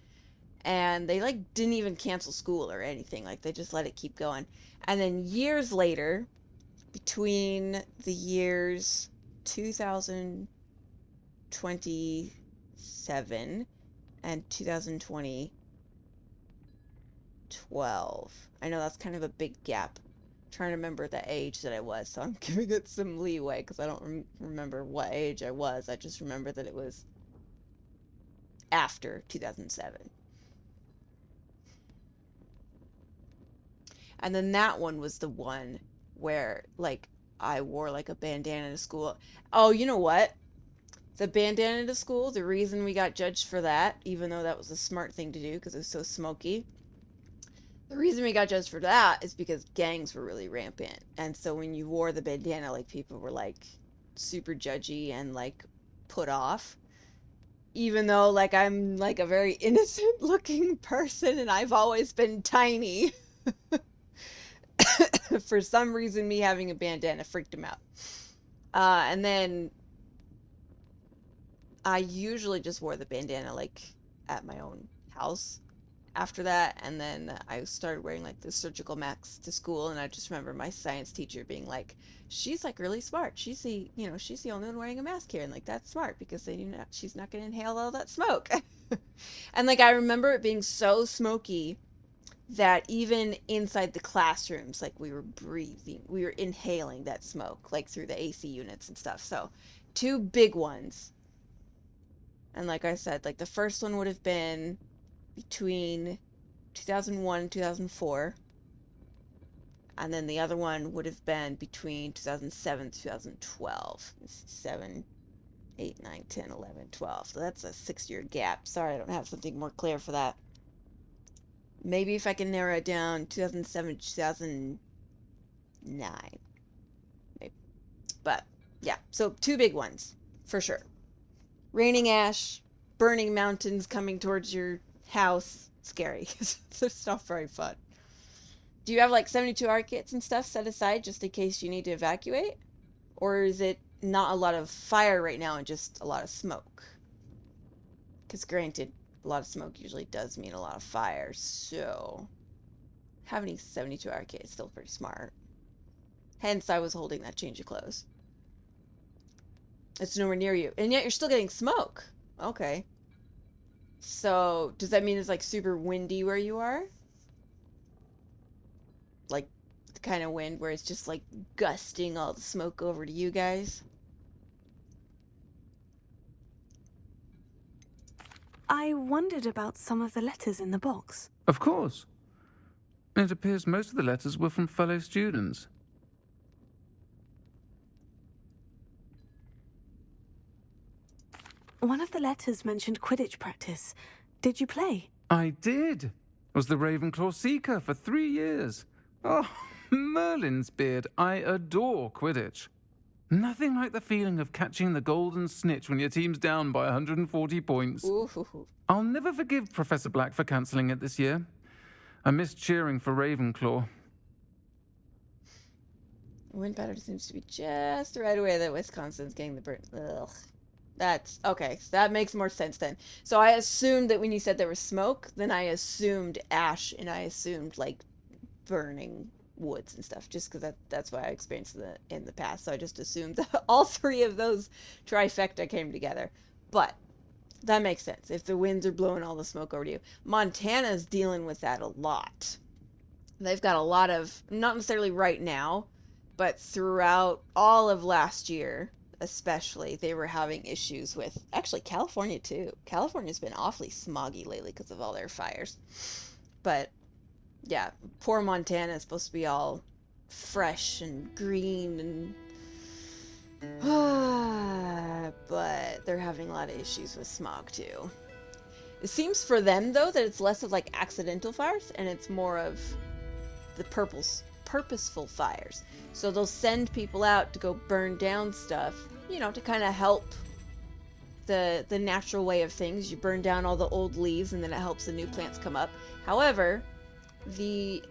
And they like didn't even cancel school or anything. Like they just let it keep going. And then years later, between the years 2027 and 2012. I know that's kind of a big gap. I'm trying to remember the age that I was, so I'm giving it some leeway because I don't remember what age I was. I just remember that it was after 2007. And then that one was the one where, like, I wore, like, a bandana to school. Oh, you know what? The bandana to school, the reason we got judged for that, even though that was a smart thing to do because it was so smoky, the reason we got judged for that is because gangs were really rampant. And so when you wore the bandana, like, people were, like, super judgy and, like, put off. Even though, like, I'm, like, a very innocent-looking person and I've always been tiny. For some reason, me having a bandana freaked him out. And then I usually just wore the bandana, like, at my own house after that. And then I started wearing, like, the surgical masks to school. And I just remember my science teacher being like, she's, like, really smart. She's the only one wearing a mask here. And, like, that's smart because she's not going to inhale all that smoke. And, like, I remember it being so smoky that even inside the classrooms, like, we were inhaling that smoke, like, through the AC units and stuff. So 2 big ones. And like I said, like, the first one would have been between 2001 and 2004. And then the other one would have been between 2007 and 2012. 7, 8, 9, 10, 11, 12. So that's a 6-year gap. Sorry, I don't have something more clear for that. Maybe if I can narrow it down, 2007, 2009. Maybe. But, yeah. So, 2 big ones, for sure. Raining ash, burning mountains coming towards your house. Scary. It's not very fun. Do you have, like, 72-hour kits and stuff set aside just in case you need to evacuate? Or is it not a lot of fire right now and just a lot of smoke? Because granted, a lot of smoke usually does mean a lot of fire, so having a 72-hour kit is still pretty smart. Hence, I was holding that change of clothes. It's nowhere near you, and yet you're still getting smoke. Okay. So, does that mean it's, like, super windy where you are? Like, the kind of wind where it's just, like, gusting all the smoke over to you guys? I wondered about some of the letters in the box. Of course. It appears most of the letters were from fellow students. One of the letters mentioned Quidditch practice. Did you play? I did. Was the Ravenclaw Seeker for 3 years. Oh, Merlin's beard. I adore Quidditch. Nothing like the feeling of catching the golden snitch when your team's down by 140 points. Ooh. I'll never forgive Professor Black for cancelling it this year. I missed cheering for Ravenclaw. Wind pattern seems to be just the right way that Wisconsin's getting the burn. Ugh. That's okay. So that makes more sense then. So I assumed that when you said there was smoke, then I assumed ash and I assumed, like, burning woods and stuff, just because that's what I experienced in the past. So I just assumed that all 3 of those trifecta came together. But that makes sense. If the winds are blowing all the smoke over to you. Montana's dealing with that a lot. They've got a lot of, not necessarily right now, but throughout all of last year, especially, they were having issues with, actually, California too. California's been awfully smoggy lately because of all their fires. But yeah, poor Montana is supposed to be all fresh and green and but they're having a lot of issues with smog too. It seems for them though that it's less of, like, accidental fires and it's more of the purposeful fires. So they'll send people out to go burn down stuff, you know, to kind of help the natural way of things. You burn down all the old leaves and then it helps the new plants come up. However, the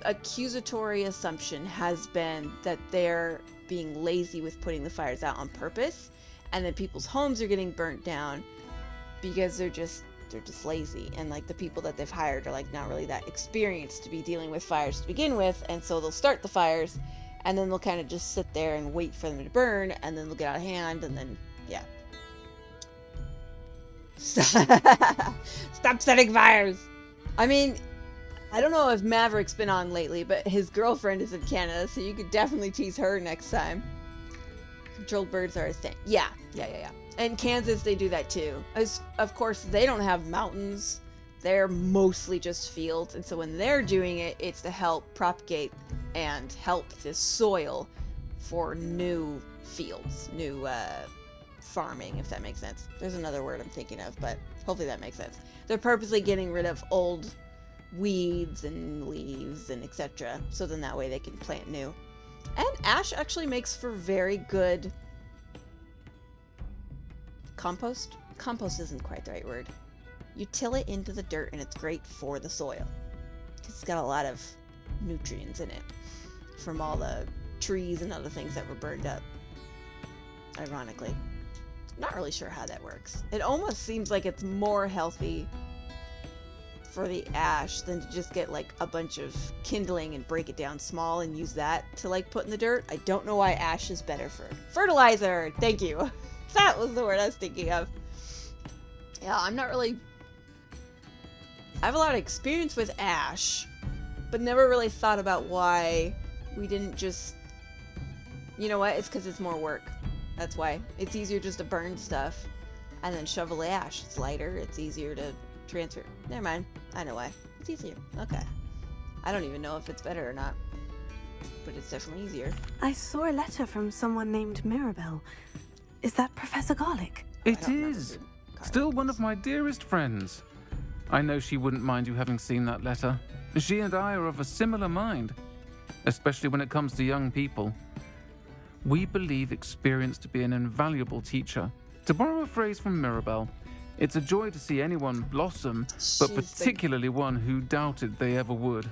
accusatory assumption has been that they're being lazy with putting the fires out on purpose, and that people's homes are getting burnt down because they're just lazy, and like the people that they've hired are like not really that experienced to be dealing with fires to begin with, and so they'll start the fires and then they'll kind of just sit there and wait for them to burn, and then they'll get out of hand, and then yeah. Stop setting fires. I mean, I don't know if Maverick's been on lately, but his girlfriend is in Canada, so you could definitely tease her next time. Controlled birds are a thing. Yeah. And Kansas, they do that too. Of course, they don't have mountains. They're mostly just fields. And so when they're doing it, it's to help propagate and help the soil for new fields, new farming, if that makes sense. There's another word I'm thinking of, but hopefully that makes sense. They're purposely getting rid of old weeds and leaves and etc. So then that way they can plant new. And ash actually makes for very good compost. Compost isn't quite the right word. You till it into the dirt and it's great for the soil. It's got a lot of nutrients in it from all the trees and other things that were burned up. Ironically. Not really sure how that works. It almost seems like it's more healthy for the ash than to just get like a bunch of kindling and break it down small and use that to like put in the dirt. I don't know why ash is better for fertilizer. Thank you. That was the word I was thinking of. Yeah, I'm not really... I have a lot of experience with ash, but never really thought about why we didn't just... You know what? It's because it's more work. That's why. It's easier just to burn stuff and then shovel the ash. It's lighter. It's easier to transfer. Never mind. I know why. It's easier. Okay. I don't even know if it's better or not, but it's definitely easier. I saw a letter from someone named Mirabelle. Is that Professor Garlick? It is. Still one of my dearest friends. I know she wouldn't mind you having seen that letter. She and I are of a similar mind, especially when it comes to young people. We believe experience to be an invaluable teacher. To borrow a phrase from Mirabelle, it's a joy to see anyone blossom, but particularly one who doubted they ever would.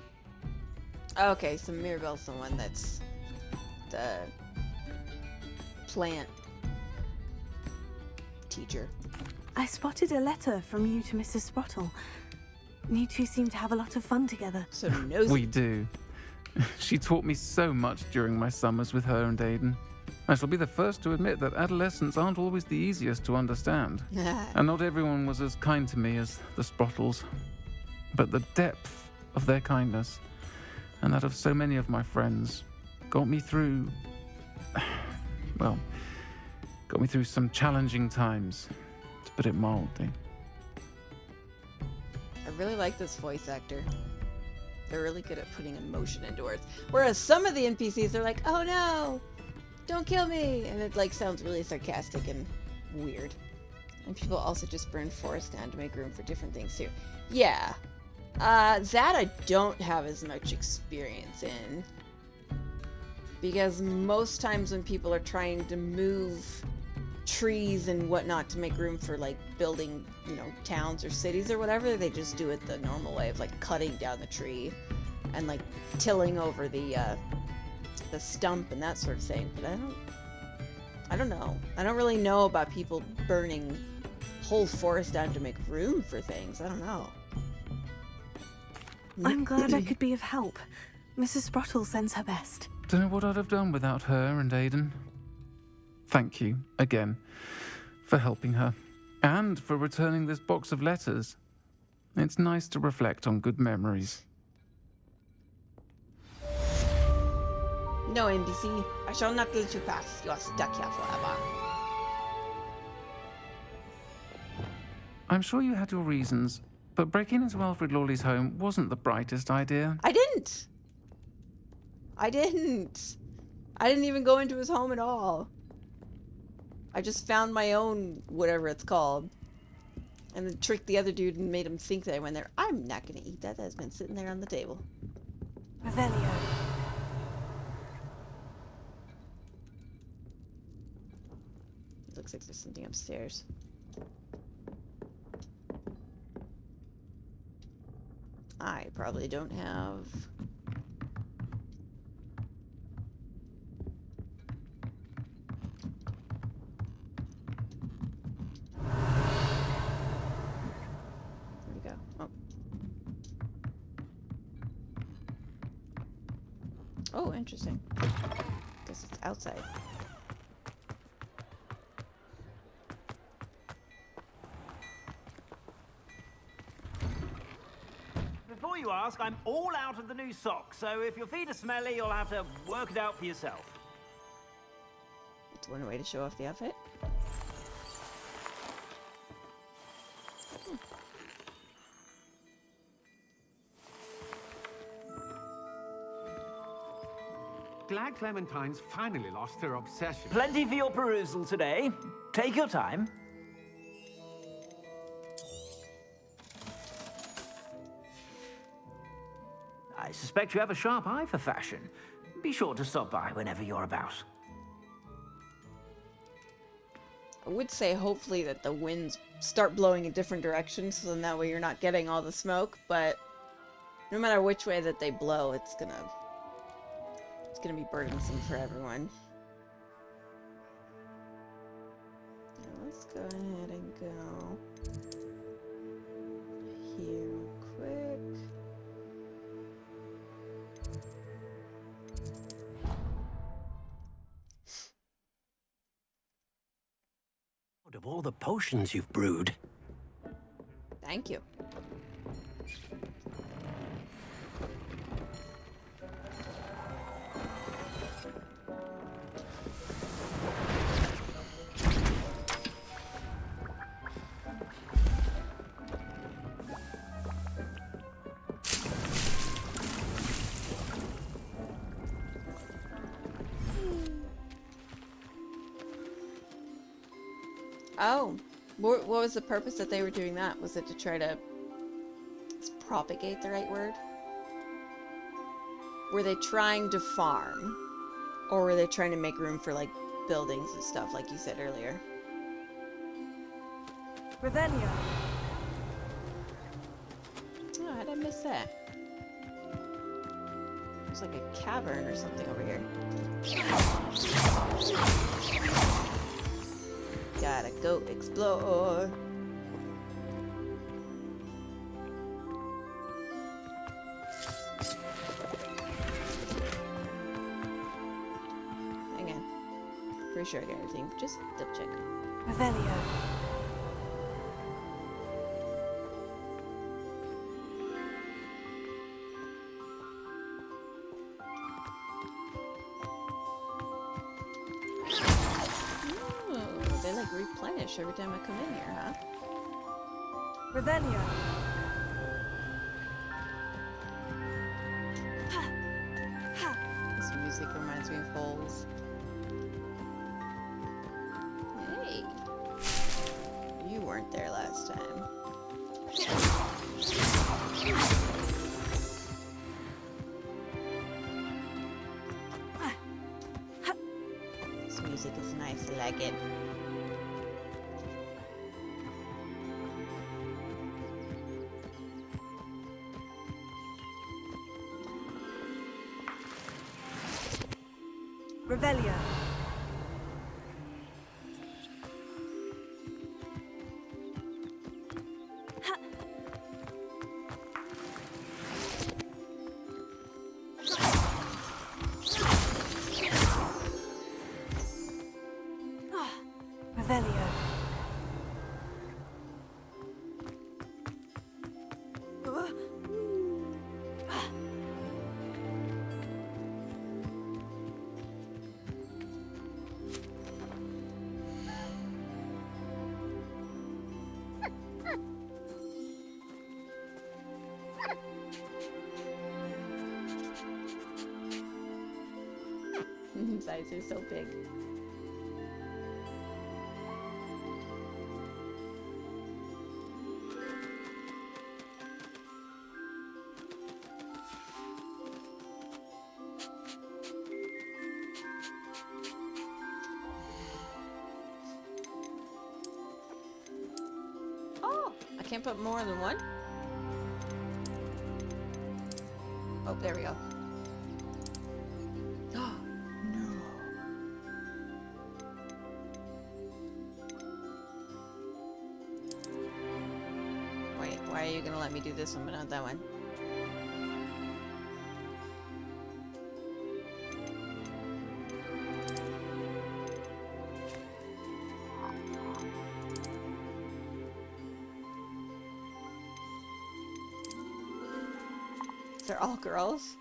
Okay, so Mirabelle's the one that's the plant teacher. I spotted a letter from you to Mrs. Sprottle. You two seem to have a lot of fun together. So nosy. We do. She taught me so much during my summers with her and Aiden. I shall be the first to admit that adolescents aren't always the easiest to understand. And not everyone was as kind to me as the Sprottles. But the depth of their kindness, and that of so many of my friends, got me through... well, got me through some challenging times, to put it mildly. I really like this voice actor. They're really good at putting emotion into words. Whereas some of the NPCs are like, oh no, don't kill me. And it like sounds really sarcastic and weird. And people also just burn forests down to make room for different things too. Yeah. That I don't have as much experience in. Because most times when people are trying to move trees and whatnot to make room for like building, you know, towns or cities or whatever, they just do it the normal way of like cutting down the tree and like tilling over the stump and that sort of thing. But I don't know. I don't really know about people burning whole forests down to make room for things. I don't know. I'm glad I could be of help. Mrs. Sprottle sends her best. Don't know what I'd have done without her and Aiden. Thank you, again, for helping her, and for returning this box of letters. It's nice to reflect on good memories. No, NPC. I shall not let you pass. You are stuck here forever. I'm sure you had your reasons, but breaking into Alfred Lawley's home wasn't the brightest idea. I didn't even go into his home at all. I just found my own, whatever it's called, and then tricked the other dude and made him think that I went there. I'm not gonna eat that. That's been sitting there on the table. Revelio. The looks like there's something upstairs. I probably don't have... Where'd he go? Oh. Oh, interesting. Guess it's outside. Before you ask, I'm all out of the new socks, so if your feet are smelly, you'll have to work it out for yourself. That's one way to show off the outfit. Glad Clementine's finally lost her obsession. Plenty for your perusal today. Take your time. I suspect you have a sharp eye for fashion. Be sure to stop by whenever you're about. I would say hopefully that the winds start blowing in different directions, so then that way you're not getting all the smoke, but no matter which way that they blow, it's gonna be burdensome for everyone. Now let's go ahead and go here real quick. Out of all the potions you've brewed. Thank you. Oh, what was the purpose that they were doing that? Was it to try to... Is propagate the right word? Were they trying to farm? Or were they trying to make room for, like, buildings and stuff, like you said earlier? Revelio. Oh, how'd I miss that? It's like a cavern or something over here. Gotta go explore. Hang on. Pretty sure I got everything. Just double check. Revelio. They like replenish every time I come in here, huh? Revelio. This music reminds me of holes. Hey! You weren't there last time. This music is nice, I like it. Revelio. Revelio. His eyes are so big. can't put more than one? Oh, there we go. Oh, no. Wait, why are you gonna let me do this one but not that one? They're all girls?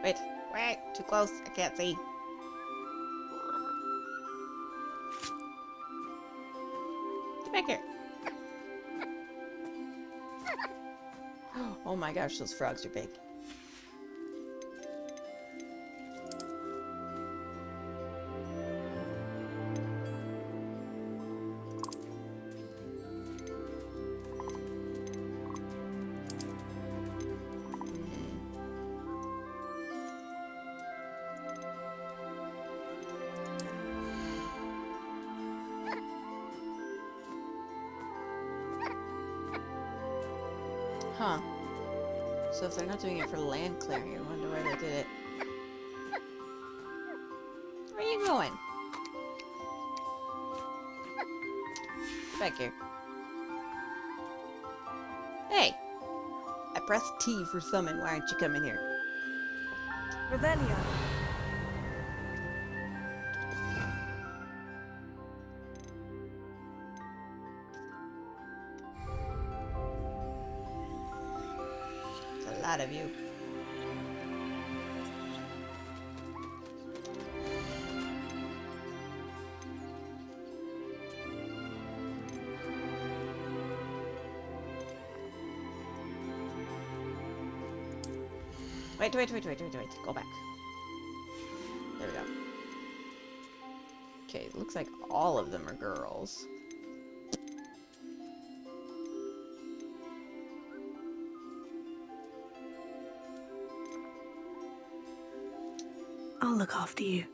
Wait, wait, too close. I can't see. Get back here. Oh my gosh, those frogs are big. Huh. So if they're not doing it for land clearing, I wonder where they did it. Where are you going? Get back here. Hey! I pressed T for summon. Why aren't you coming here? Revelio. There's a lot of you. Wait. Go back. There we go. Okay, it looks like all of them are girls. I'll look after you.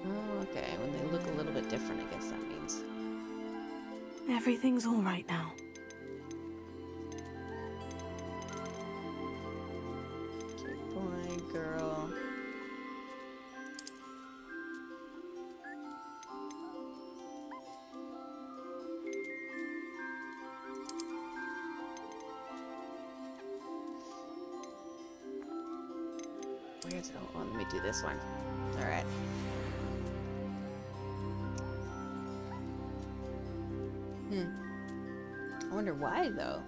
Oh, okay. When they look a little bit different, I guess that means. Everything's all right now. Okay, boy, girl. Where's it? Oh, let me do this one. All right. I wonder why, though.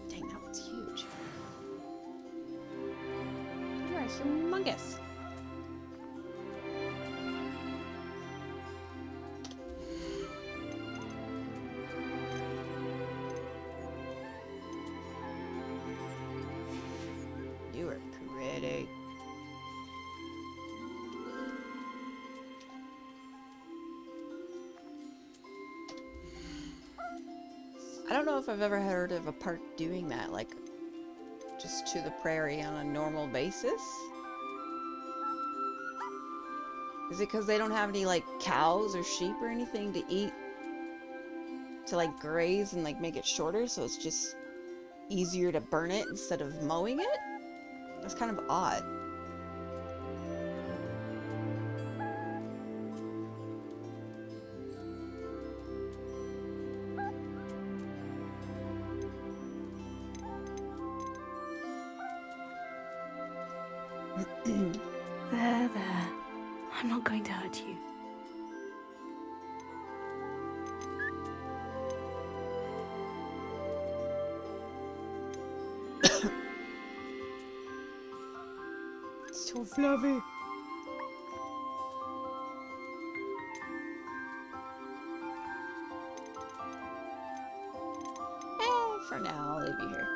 Dang, that one's huge. You are humongous. You are pretty. I don't know if I've ever heard of a park doing that, like, just to the prairie on a normal basis. Is it because they don't have any, like, cows or sheep or anything to eat, to, like, graze and, like, make it shorter, so it's just easier to burn it instead of mowing it? That's kind of odd. There. I'm not going to hurt you. It's so fluffy. leave you here.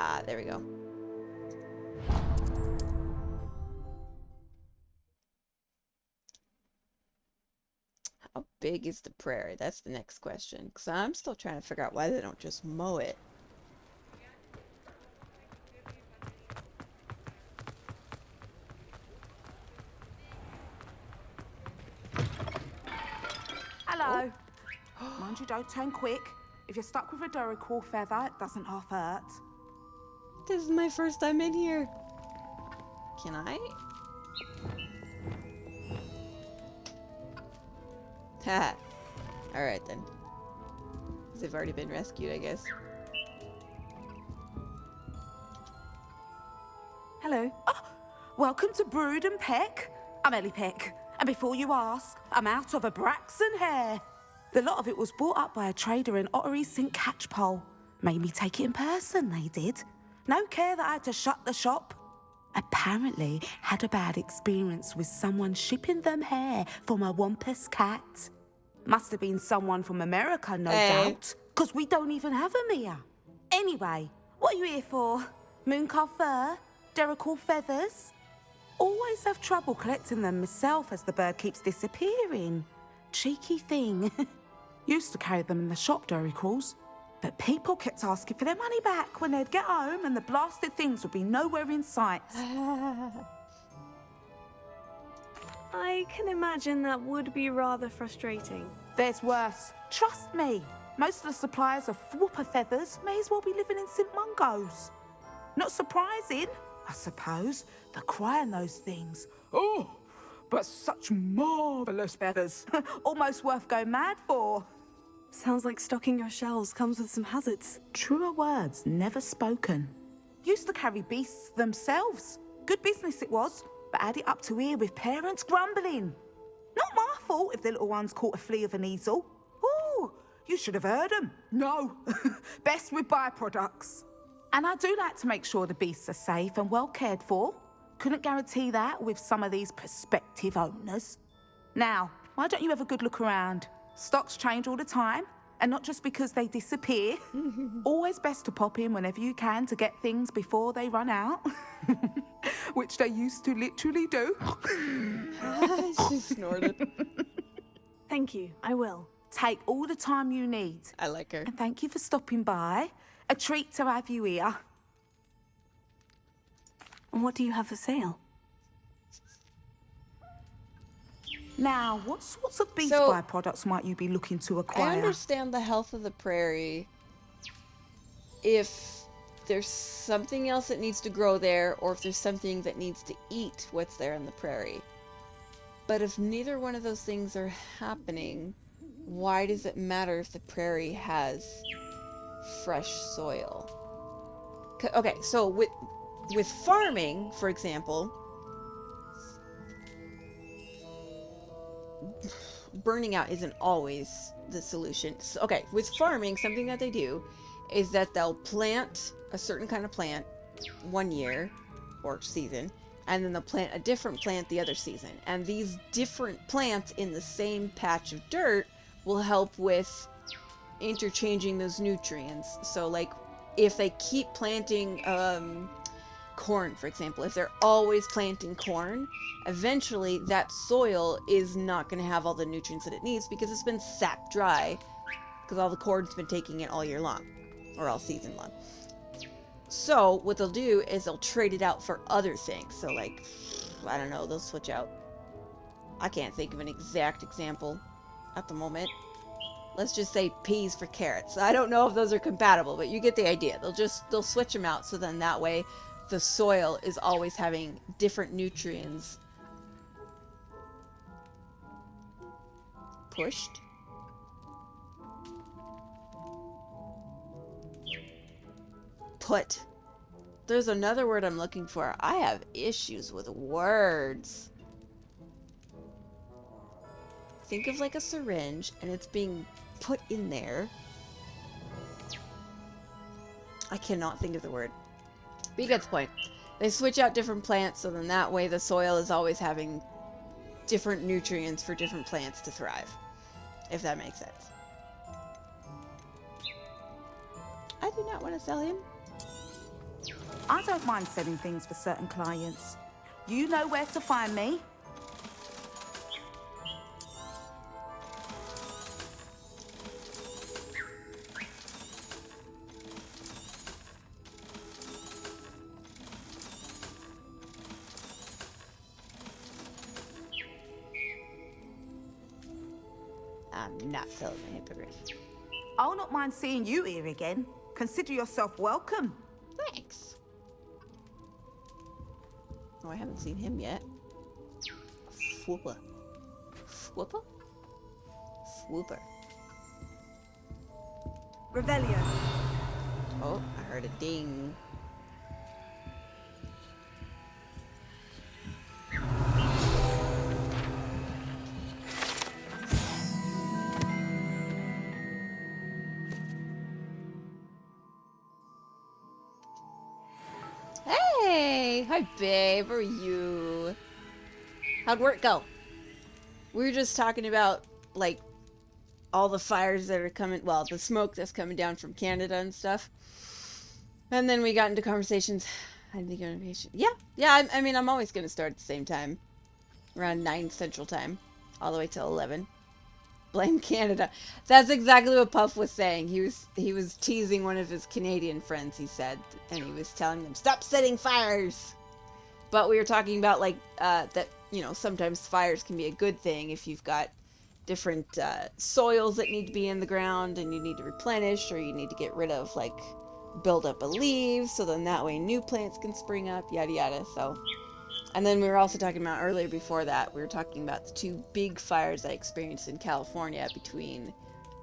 Ah, there we go. How big is the prairie? That's the next question. Because I'm still trying to figure out why they don't just mow it. Hello. Mind you don't turn quick. If you're stuck with a Duracell feather, it doesn't half hurt. This is my first time in here. Can I? Ha! Alright then. They've already been rescued, I guess. Hello. Oh, welcome to Brood and Peck. I'm Ellie Peck. And before you ask, I'm out of a Braxton hair. The lot of it was bought up by a trader in Ottery St. Catchpole. Made me take it in person, they did. No care that I had to shut the shop. Apparently had a bad experience with someone shipping them hair from a Wampus cat. Must have been someone from America, no doubt, because we don't even have them here. Anyway, what are you here for? Mooncar fur? Derrickle feathers? Always have trouble collecting them myself as the bird keeps disappearing. Cheeky thing. Used to carry them in the shop, Derricles. But people kept asking for their money back when they'd get home and the blasted things would be nowhere in sight. I can imagine that would be rather frustrating. There's worse. Trust me. Most of the suppliers of whooper feathers may as well be living in St. Mungo's. Not surprising, I suppose, the cry on those things. Oh, but such marvellous feathers. Almost worth going mad for. Sounds like stocking your shelves comes with some hazards. Truer words never spoken. Used to carry beasts themselves. Good business it was, but add it up to here with parents grumbling. Not my fault if the little ones caught a flea of an easel. Ooh, you should have heard them. No, best with byproducts. And I do like to make sure the beasts are safe and well cared for. Couldn't guarantee that with some of these prospective owners. Now, why don't you have a good look around? Stocks change all the time, and not just because they disappear. Always best to pop in whenever you can to get things before they run out. Which they used to literally do. She snorted. Thank you, I will. Take all the time you need. I like her. And thank you for stopping by. A treat to have you here. And what do you have for sale? Now, what sorts of beef So, byproducts might you be looking to acquire? I understand the health of the prairie. If there's something else that needs to grow there, or if there's something that needs to eat what's there in the prairie. But if neither one of those things are happening, why does it matter if the prairie has fresh soil? Okay, so with farming, for example, burning out isn't always the solution. So, okay, with farming, something that they do is that they'll plant a certain kind of plant one year or season, and then they'll plant a different plant the other season. And these different plants in the same patch of dirt will help with interchanging those nutrients. So like if they keep planting corn, for example, if they're always planting corn, eventually that soil is not going to have all the nutrients that it needs because it's been sapped dry because all the corn's been taking it all year long or all season long. So what they'll do is they'll trade it out for other things. So like, I don't know, they'll switch out. I can't think of an exact example at the moment. Let's just say peas for carrots. I don't know if those are compatible, but you get the idea. They'll switch them out so then that way the soil is always having different nutrients pushed. put. There's another word I'm looking for. I have issues with words. Think of like a syringe and it's being put in there. I cannot think of the word. But you get the point. They switch out different plants so then that way the soil is always having different nutrients for different plants to thrive. If that makes sense. I do not want to sell him. I don't mind selling things for certain clients. You know where to find me. I'm not selling the hippogriff. I'll not mind seeing you here again. Consider yourself welcome. Thanks. Oh, I haven't seen him yet. Swooper. Swooper? Swooper. Revelio. Oh, I heard a ding. Hey! Hi, babe. How are you? How'd work go? We were just talking about, like, all the fires that are coming, well, the smoke that's coming down from Canada and stuff. And then we got into conversations. I think I mean, I'm always going to start at the same time. Around 9 Central Time. All the way till 11. Blame Canada. That's exactly what Puff was saying. He was teasing one of his Canadian friends, he said. And he was telling them, stop setting fires! But we were talking about, like, that, you know, sometimes fires can be a good thing if you've got different soils that need to be in the ground and you need to replenish, or you need to get rid of, like, buildup of leaves, so then that way new plants can spring up, yada yada. So, and then we were also talking about earlier before that, we were talking about the 2 big fires I experienced in California between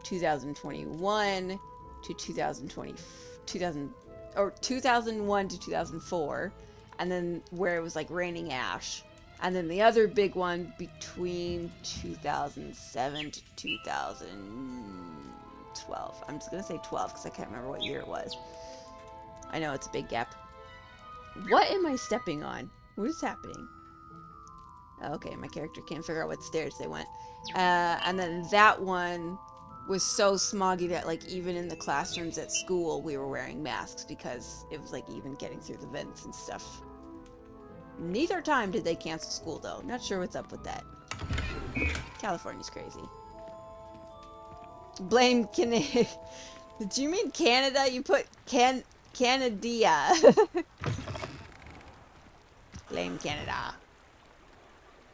2021 to 2001 to 2004, and then where it was like raining ash. And then the other big one between 2007 to 2012. I'm just going to say 12 because I can't remember what year it was. I know it's a big gap. What am I stepping on? What is happening? Okay, my character can't figure out what stairs they went. And then that one was so smoggy that, like, even in the classrooms at school, we were wearing masks because it was, like, even getting through the vents and stuff. Neither time did they cancel school, though. Not sure what's up with that. California's crazy. Blame Canada. Did you mean Canada? You put Canada. Blame Canada.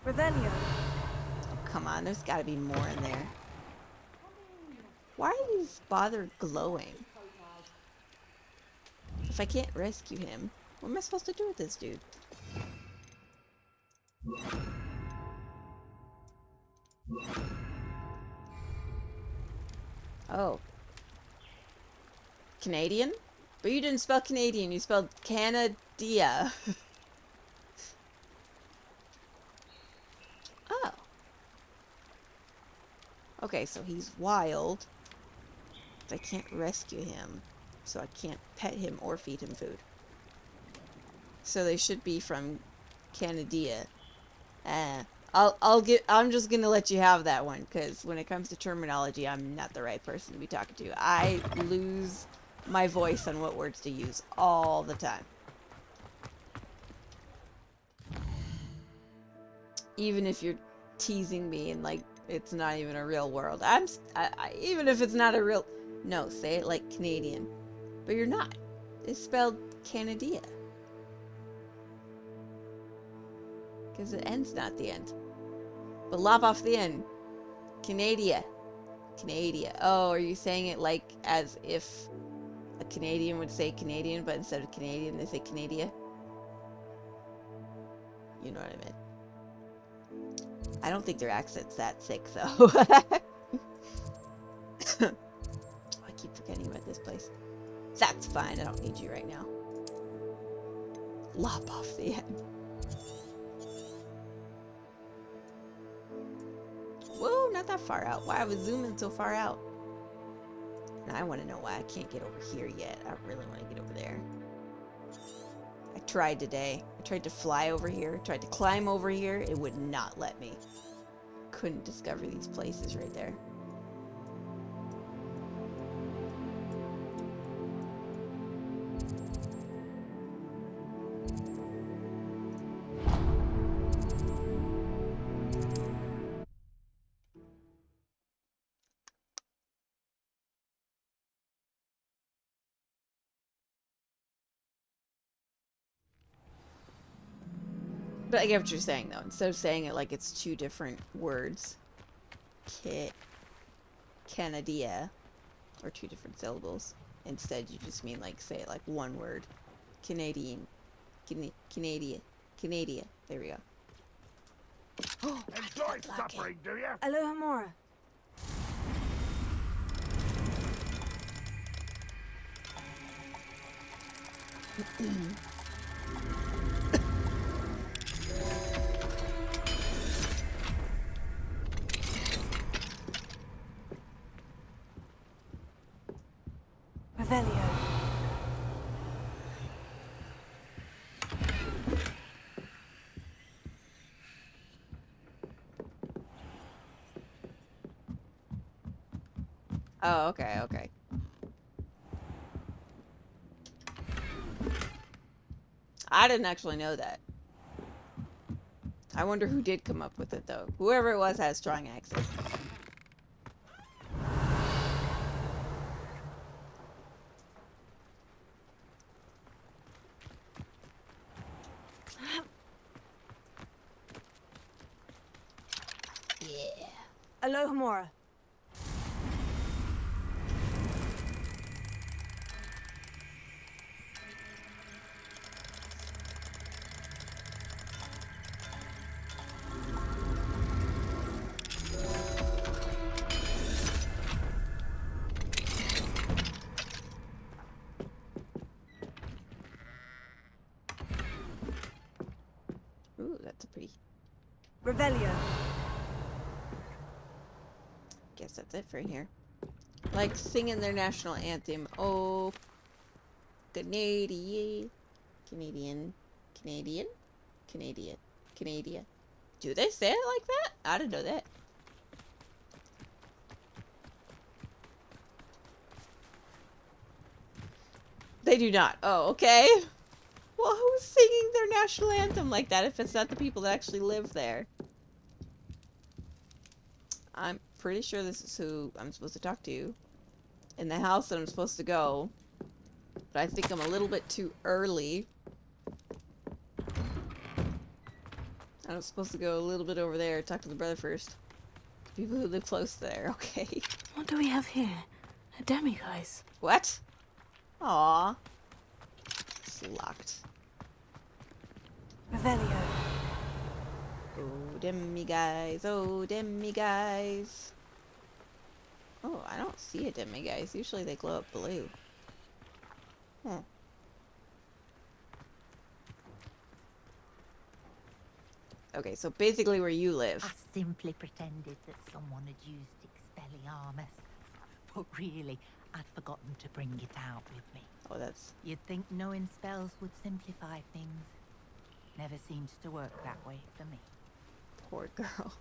Revelio. Oh, come on. There's got to be more in there. Why are these bothered glowing? If I can't rescue him, what am I supposed to do with this dude? Oh. Canadian? But you didn't spell Canadian, you spelled Canada. Oh. Okay, so he's wild. I can't rescue him. So I can't pet him or feed him food. So they should be from Canada. I'm just gonna let you have that one, because when it comes to terminology, I'm not the right person to be talking to. I lose my voice on what words to use all the time. Even if you're teasing me and, like, it's not even a real world. Even if it's not a real... No, say it like Canadian. But you're not. It's spelled Canada. Because the end's not the end. But lop off the end. Canada. Canada. Oh, are you saying it like as if a Canadian would say Canadian, but instead of Canadian, they say Canada? You know what I mean. I don't think their accent's that thick, though. Oh, I keep forgetting about this place. That's fine. I don't need you right now. Lop off the end. Whoa, not that far out. Why I was zooming so far out? Now I want to know why I can't get over here yet. I really want to get over there. I tried today. I tried to fly over here. Tried to climb over here. It would not let me. Couldn't discover these places right there. But I get what you're saying, though. Instead of saying it like it's two different words, Canadia, or two different syllables. Instead, you just mean like, say it like one word. Canadian. Canadian. Canada. There we go. Oh, Enjoy suffering, do you? Aloha Mora. Revelio. Oh, okay, okay. I didn't actually know that. I wonder who did come up with it, though. Whoever it was has strong accents. Yeah. Aloha Mora. Ooh, that's a pretty... Revelio. Guess that's it for here. Like singing their national anthem. Oh, Canadian, Canadian, Canadian, Canadian, Canadian. Do they say it like that? I didn't know that. They do not. Oh, okay. Well, who's singing their national anthem like that if it's not the people that actually live there? I'm pretty sure this is who I'm supposed to talk to in the house that I'm supposed to go. But I think I'm a little bit too early. I'm supposed to go a little bit over there, talk to the brother first. People who live close there, okay. What do we have here? A demiguise. What? Aww. It's locked. Revelio. Oh, demiguise. Oh, demiguise. Oh, I don't see a demiguise. Usually they glow up blue. Huh. Okay, so basically where you live. I simply pretended that someone had used Expelliarmus. But really, I'd forgotten to bring it out with me. Oh, that's... You'd think knowing spells would simplify things. Never seems to work that way for me. Poor girl.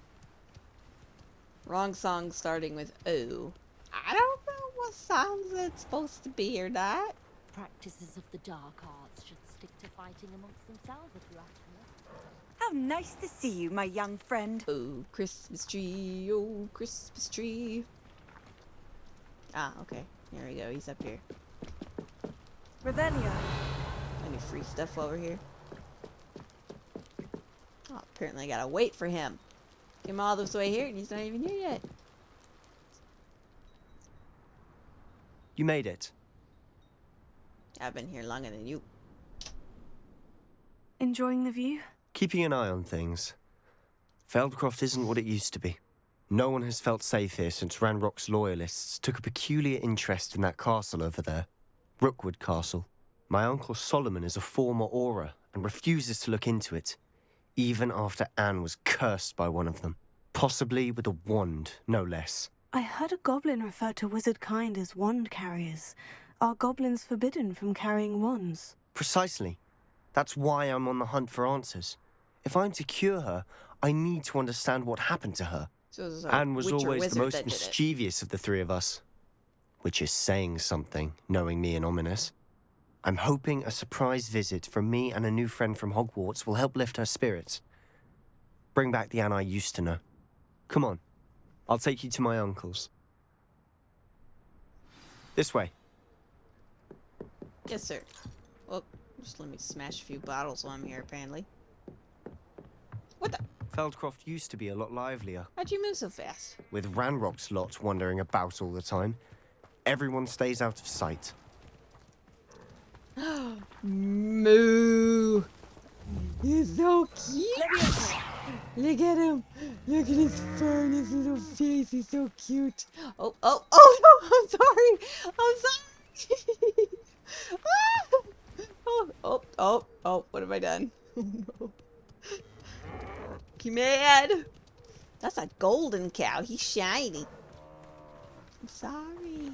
Wrong song starting with O. I don't know what songs it's supposed to be or not. Practices of the dark arts should stick to fighting amongst themselves if you ask me. How nice to see you, my young friend. Oh, Christmas tree, oh, Christmas tree. Ah, okay. Here we go. He's up here. Revelio. Any free stuff over here? Oh, apparently I gotta wait for him. Came all this way here and he's not even here yet. You made it. I've been here longer than you. Enjoying the view? Keeping an eye on things. Feldcroft isn't what it used to be. No one has felt safe here since Ranrock's loyalists took a peculiar interest in that castle over there. Rookwood Castle. My Uncle Solomon is a former Auror and refuses to look into it, even after Anne was cursed by one of them. Possibly with a wand, no less. I heard a goblin refer to wizard kind as wand carriers. Are goblins forbidden from carrying wands? Precisely. That's why I'm on the hunt for answers. If I'm to cure her, I need to understand what happened to her. So it was Anne was witch or always the wizard most that did it. mischievous of the three of us. Which is saying something, knowing me and ominous. I'm hoping a surprise visit from me and a new friend from Hogwarts will help lift her spirits. Bring back the Anne I used to know. Come on, I'll take you to my uncle's. This way. Yes, sir. Well, just let me smash a few bottles while I'm here, apparently. What the? Feldcroft used to be a lot livelier, How'd you move so fast? with Ranrock's lot wandering about all the time. Everyone stays out of sight. Moo! He's so cute! Look at him! Look at his fur and his little face. He's so cute. Oh no! I'm sorry! Oh, what have I done? Oh no. He mad! That's a golden cow. He's shiny. I'm sorry.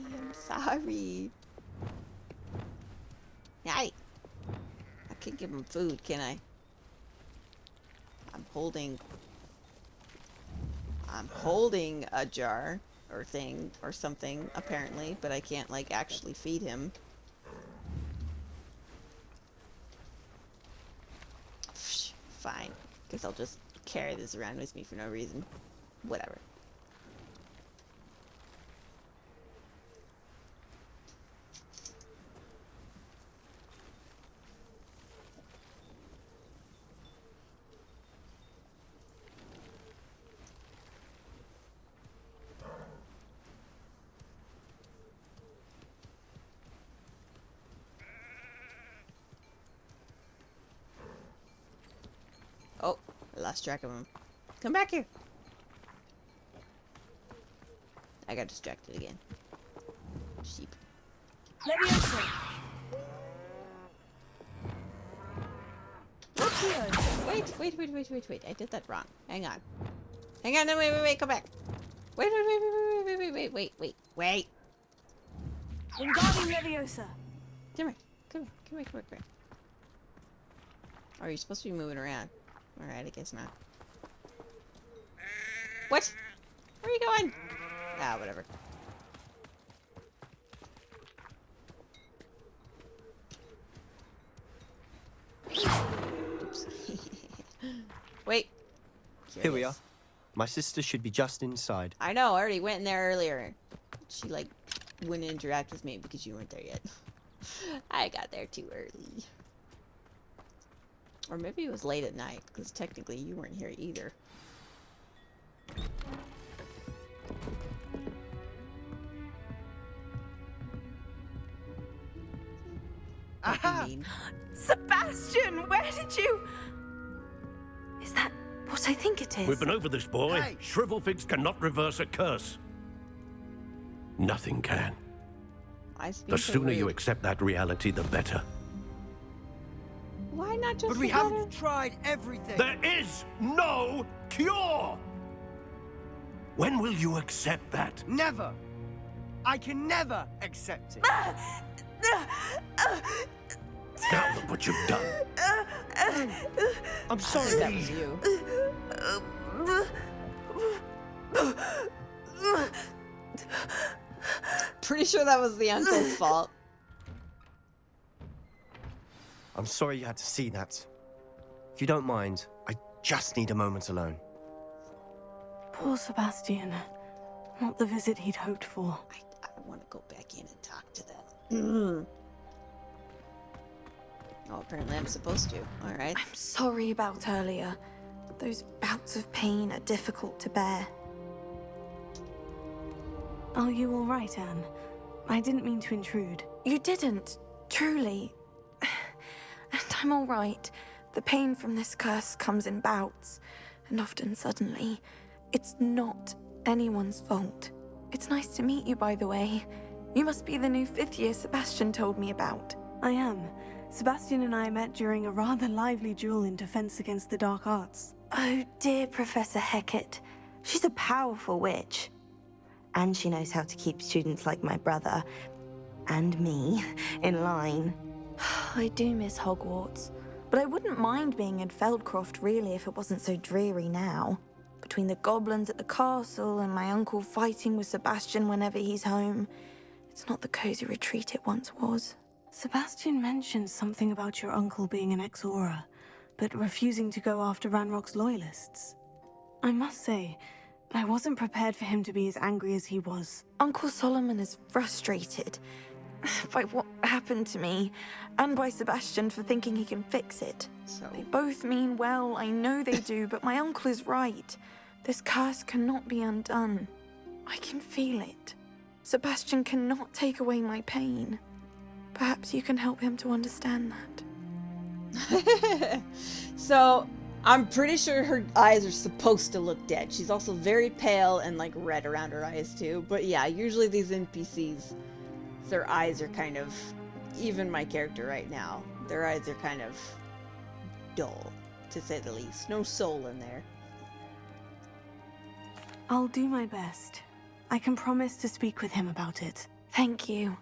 Yay! I can't give him food, can I? I'm holding a jar or thing or something apparently, but I can't like actually feed him. Fine, guess I'll just carry this around with me for no reason. Whatever. Oh, I lost track of him. Come back here. I got distracted again. Sheep. Wait. I did that wrong. Hang on. No, wait. Come back. Wait. Wingardium Leviosa. Come here. Oh, you're supposed to be moving around. Alright, I guess not. What? Where are you going? Ah, whatever. Oops. Wait. Here we are. My sister should be just inside. I know, I already went in there earlier. She, like, wouldn't interact with me because you weren't there yet. I got there too early. Or maybe it was late at night, because technically you weren't here either. Aha! Sebastian, where did you... Is that what I think it is? We've been over this, boy. Hey. Shrivelfigs cannot reverse a curse. Nothing can. The sooner you accept that reality, the better. Why not just... But we haven't tried everything. There is no cure! When will you accept that? Never. I can never accept it. Now look what you've done. I'm sorry. That was you. Pretty sure that was the uncle's fault. I'm sorry you had to see that. If you don't mind, I just need a moment alone. Poor Sebastian. Not the visit he'd hoped for. I want to go back in and talk to them. Oh, apparently I'm supposed to. Alright. I'm sorry about earlier. Those bouts of pain are difficult to bear. Are you all right, Anne? I didn't mean to intrude. You didn't, truly. And I'm all right. The pain from this curse comes in bouts, and often suddenly. It's not anyone's fault. It's nice to meet you, by the way. You must be the new 5th year Sebastian told me about. I am. Sebastian and I met during a rather lively duel in defense against the dark arts. Oh dear, Professor Hecat. She's a powerful witch. And she knows how to keep students like my brother, and me, in line. I do miss Hogwarts, but I wouldn't mind being in Feldcroft really if it wasn't so dreary now. Between the goblins at the castle and my uncle fighting with Sebastian whenever he's home, it's not the cozy retreat it once was. Sebastian mentioned something about your uncle being an ex-Auror, but refusing to go after Ranrock's loyalists. I must say, I wasn't prepared for him to be as angry as he was. Uncle Solomon is frustrated by what happened to me, and by Sebastian for thinking he can fix it. They both mean well, I know they do, but my uncle is right. This curse cannot be undone. I can feel it. Sebastian cannot take away my pain. Perhaps you can help him to understand that. So, I'm pretty sure her eyes are supposed to look dead. She's also very pale and like red around her eyes too. But yeah, usually these NPCs, their eyes are kind of, even my character right now, their eyes are kind of dull, to say the least. No soul in there. I'll do my best. I can promise to speak with him about it. Thank you.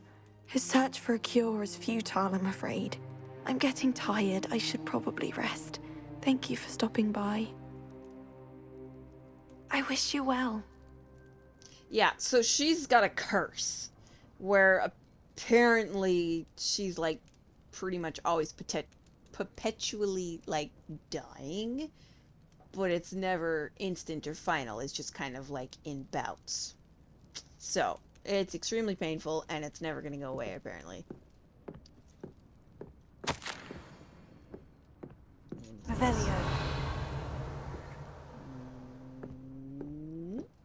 His search for a cure is futile, I'm afraid. I'm getting tired. I should probably rest. Thank you for stopping by. I wish you well. Yeah, so she's got a curse where apparently she's like pretty much always perpetually like dying, but it's never instant or final. It's just kind of like in bouts. So it's extremely painful and it's never going to go away apparently. Revelio.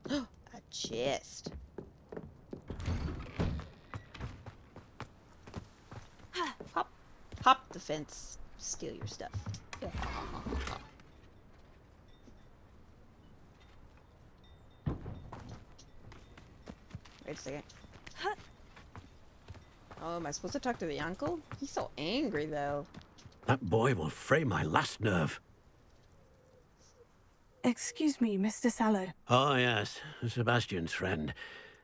A chest. Hop. Hop the fence. Steal your stuff. Yeah. Wait a second. Oh, am I supposed to talk to the uncle? He's so angry though. That boy will fray my last nerve. Excuse me, Mr. Sallow. Oh, yes. Sebastian's friend.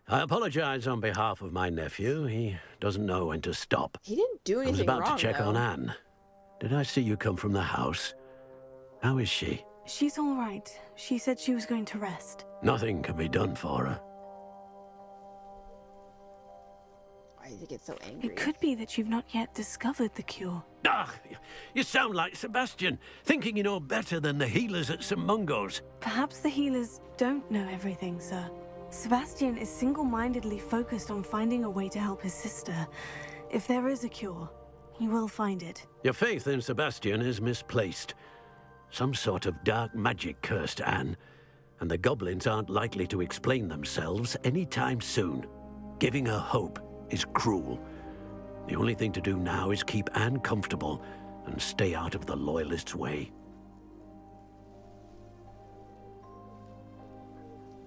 I apologize on behalf of my nephew. He doesn't know when to stop. He didn't do anything wrong, I was about to check though. on Anne. Did I see you come from the house? How is she? She's all right. She said she was going to rest. Nothing can be done for her. Why does he get so angry? It could be that you've not yet discovered the cure. Ah, you sound like Sebastian, thinking you know better than the healers at St. Mungo's. Perhaps the healers don't know everything, sir. Sebastian is single-mindedly focused on finding a way to help his sister. If there is a cure, he will find it. Your faith in Sebastian is misplaced. Some sort of dark magic cursed Anne, and the goblins aren't likely to explain themselves anytime soon. Giving her hope is cruel. The only thing to do now is keep Anne comfortable and stay out of the Loyalists' way.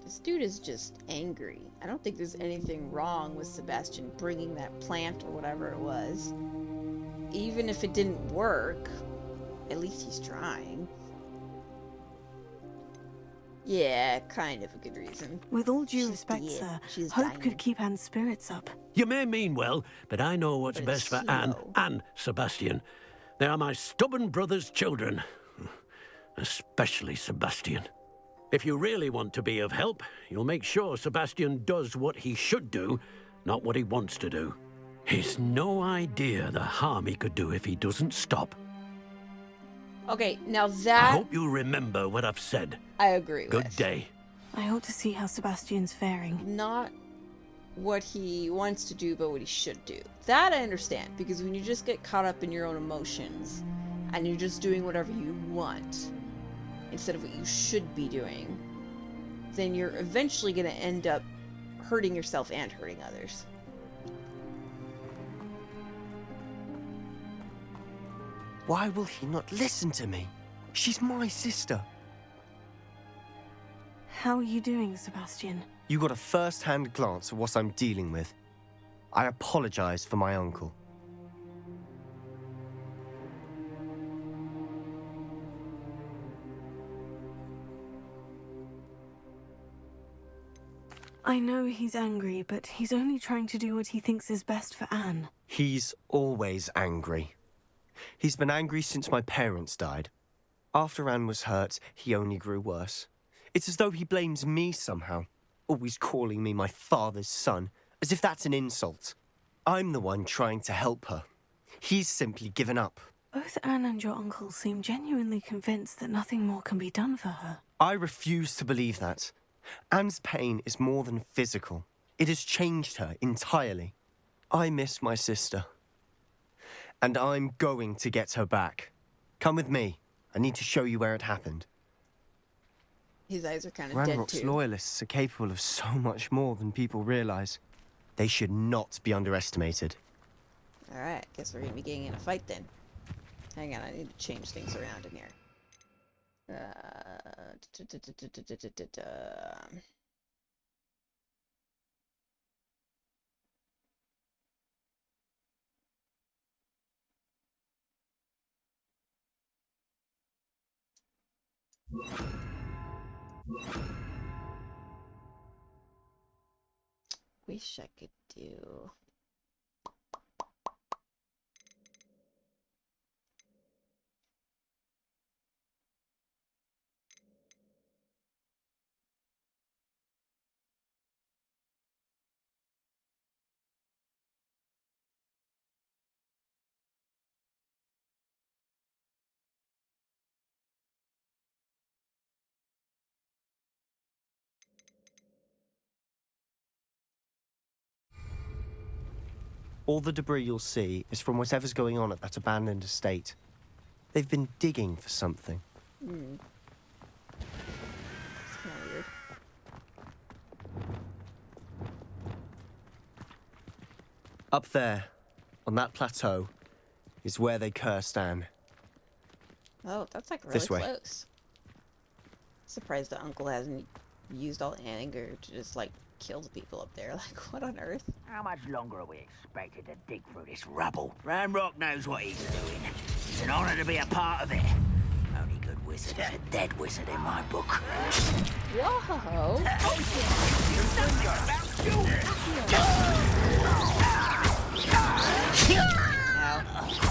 This dude is just angry. I don't think there's anything wrong with Sebastian bringing that plant or whatever it was. Even if it didn't work, at least he's trying. Yeah, kind of a good reason. With all due respect, sir, hope could keep Anne's spirits up. You may mean well, but I know what's best for Anne and Sebastian. They are my stubborn brother's children. Especially Sebastian. If you really want to be of help, you'll make sure Sebastian does what he should do, not what he wants to do. He's no idea the harm he could do if he doesn't stop. Okay, now that... I hope you remember what I've said. I agree with. Good day. I ought to see how Sebastian's faring. Not what he wants to do, but what he should do. That I understand, because when you just get caught up in your own emotions, and you're just doing whatever you want, instead of what you should be doing, then you're eventually going to end up hurting yourself and hurting others. Why will he not listen to me? She's my sister. How are you doing, Sebastian? You got a first-hand glance at what I'm dealing with. I apologize for my uncle. I know he's angry, but he's only trying to do what he thinks is best for Anne. He's always angry. He's been angry since my parents died. After Anne was hurt, he only grew worse. It's as though he blames me somehow, always calling me my father's son, as if that's an insult. I'm the one trying to help her. He's simply given up. Both Anne and your uncle seem genuinely convinced that nothing more can be done for her. I refuse to believe that. Anne's pain is more than physical. It has changed her entirely. I miss my sister. And I'm going to get her back. Come with me. I need to show you where it happened. His eyes are kind of dead Ranrock's too. loyalists are capable of so much more than people realize. They should not be underestimated. Alright, guess we're gonna be getting in a fight then. Hang on, I need to change things around in here. Wish I could do. All the debris you'll see is from whatever's going on at that abandoned estate. They've been digging for something. Hmm. It's kind of weird. Up there, on that plateau, is where they cursed Anne. Oh, that's like really This way. close. Surprised the uncle hasn't used all anger to just like kill the people up there. Like, what on earth? How much longer are we expected to dig through this rubble? Ranrock knows what he's doing. It's an honor to be a part of it. Only good wizard is a dead wizard in my book. Whoa!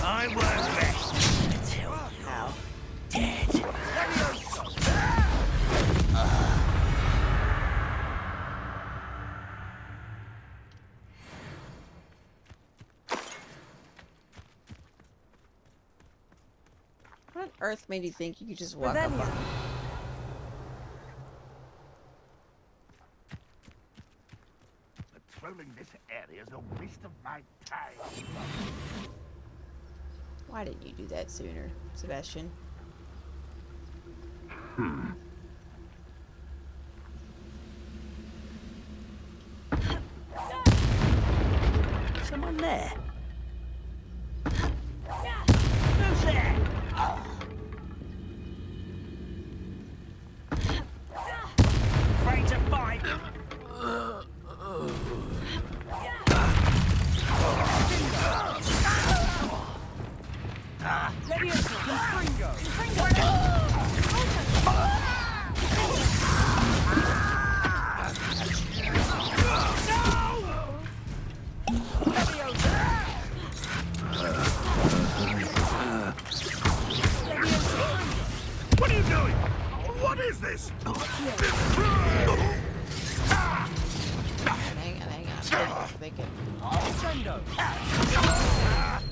I won't rest until you're dead. What on earth made you think you could just walk up on me? Patrolling this area is a waste of my time. Why didn't you do that sooner, Sebastian? Someone there? Who's there? Afraid to fight? What are you doing? What is this? Hang on. I'm thinking.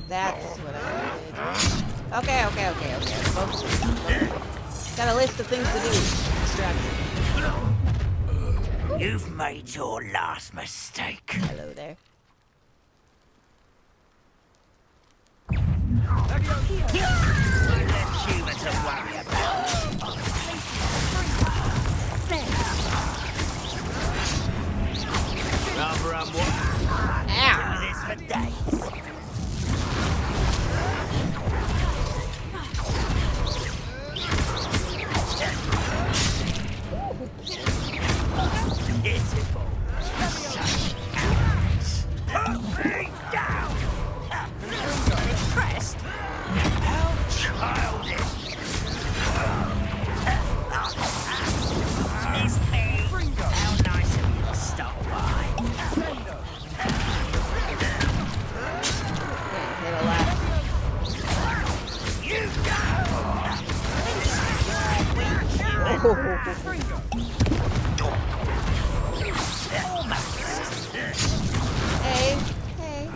That's what I did. Okay. Focus. Got a list of things to do. Distract. You've made your last mistake. Hello there. Human to worry about. Rather Ow! do this for days. Pitiful. Such arrogance. Hey, hey.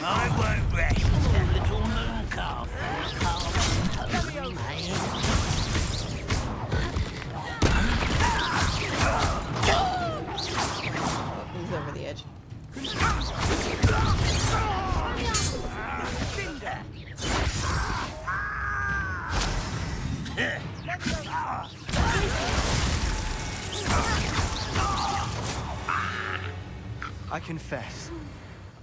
I won't rest until little moon calf Oh, he's over the edge. I confess,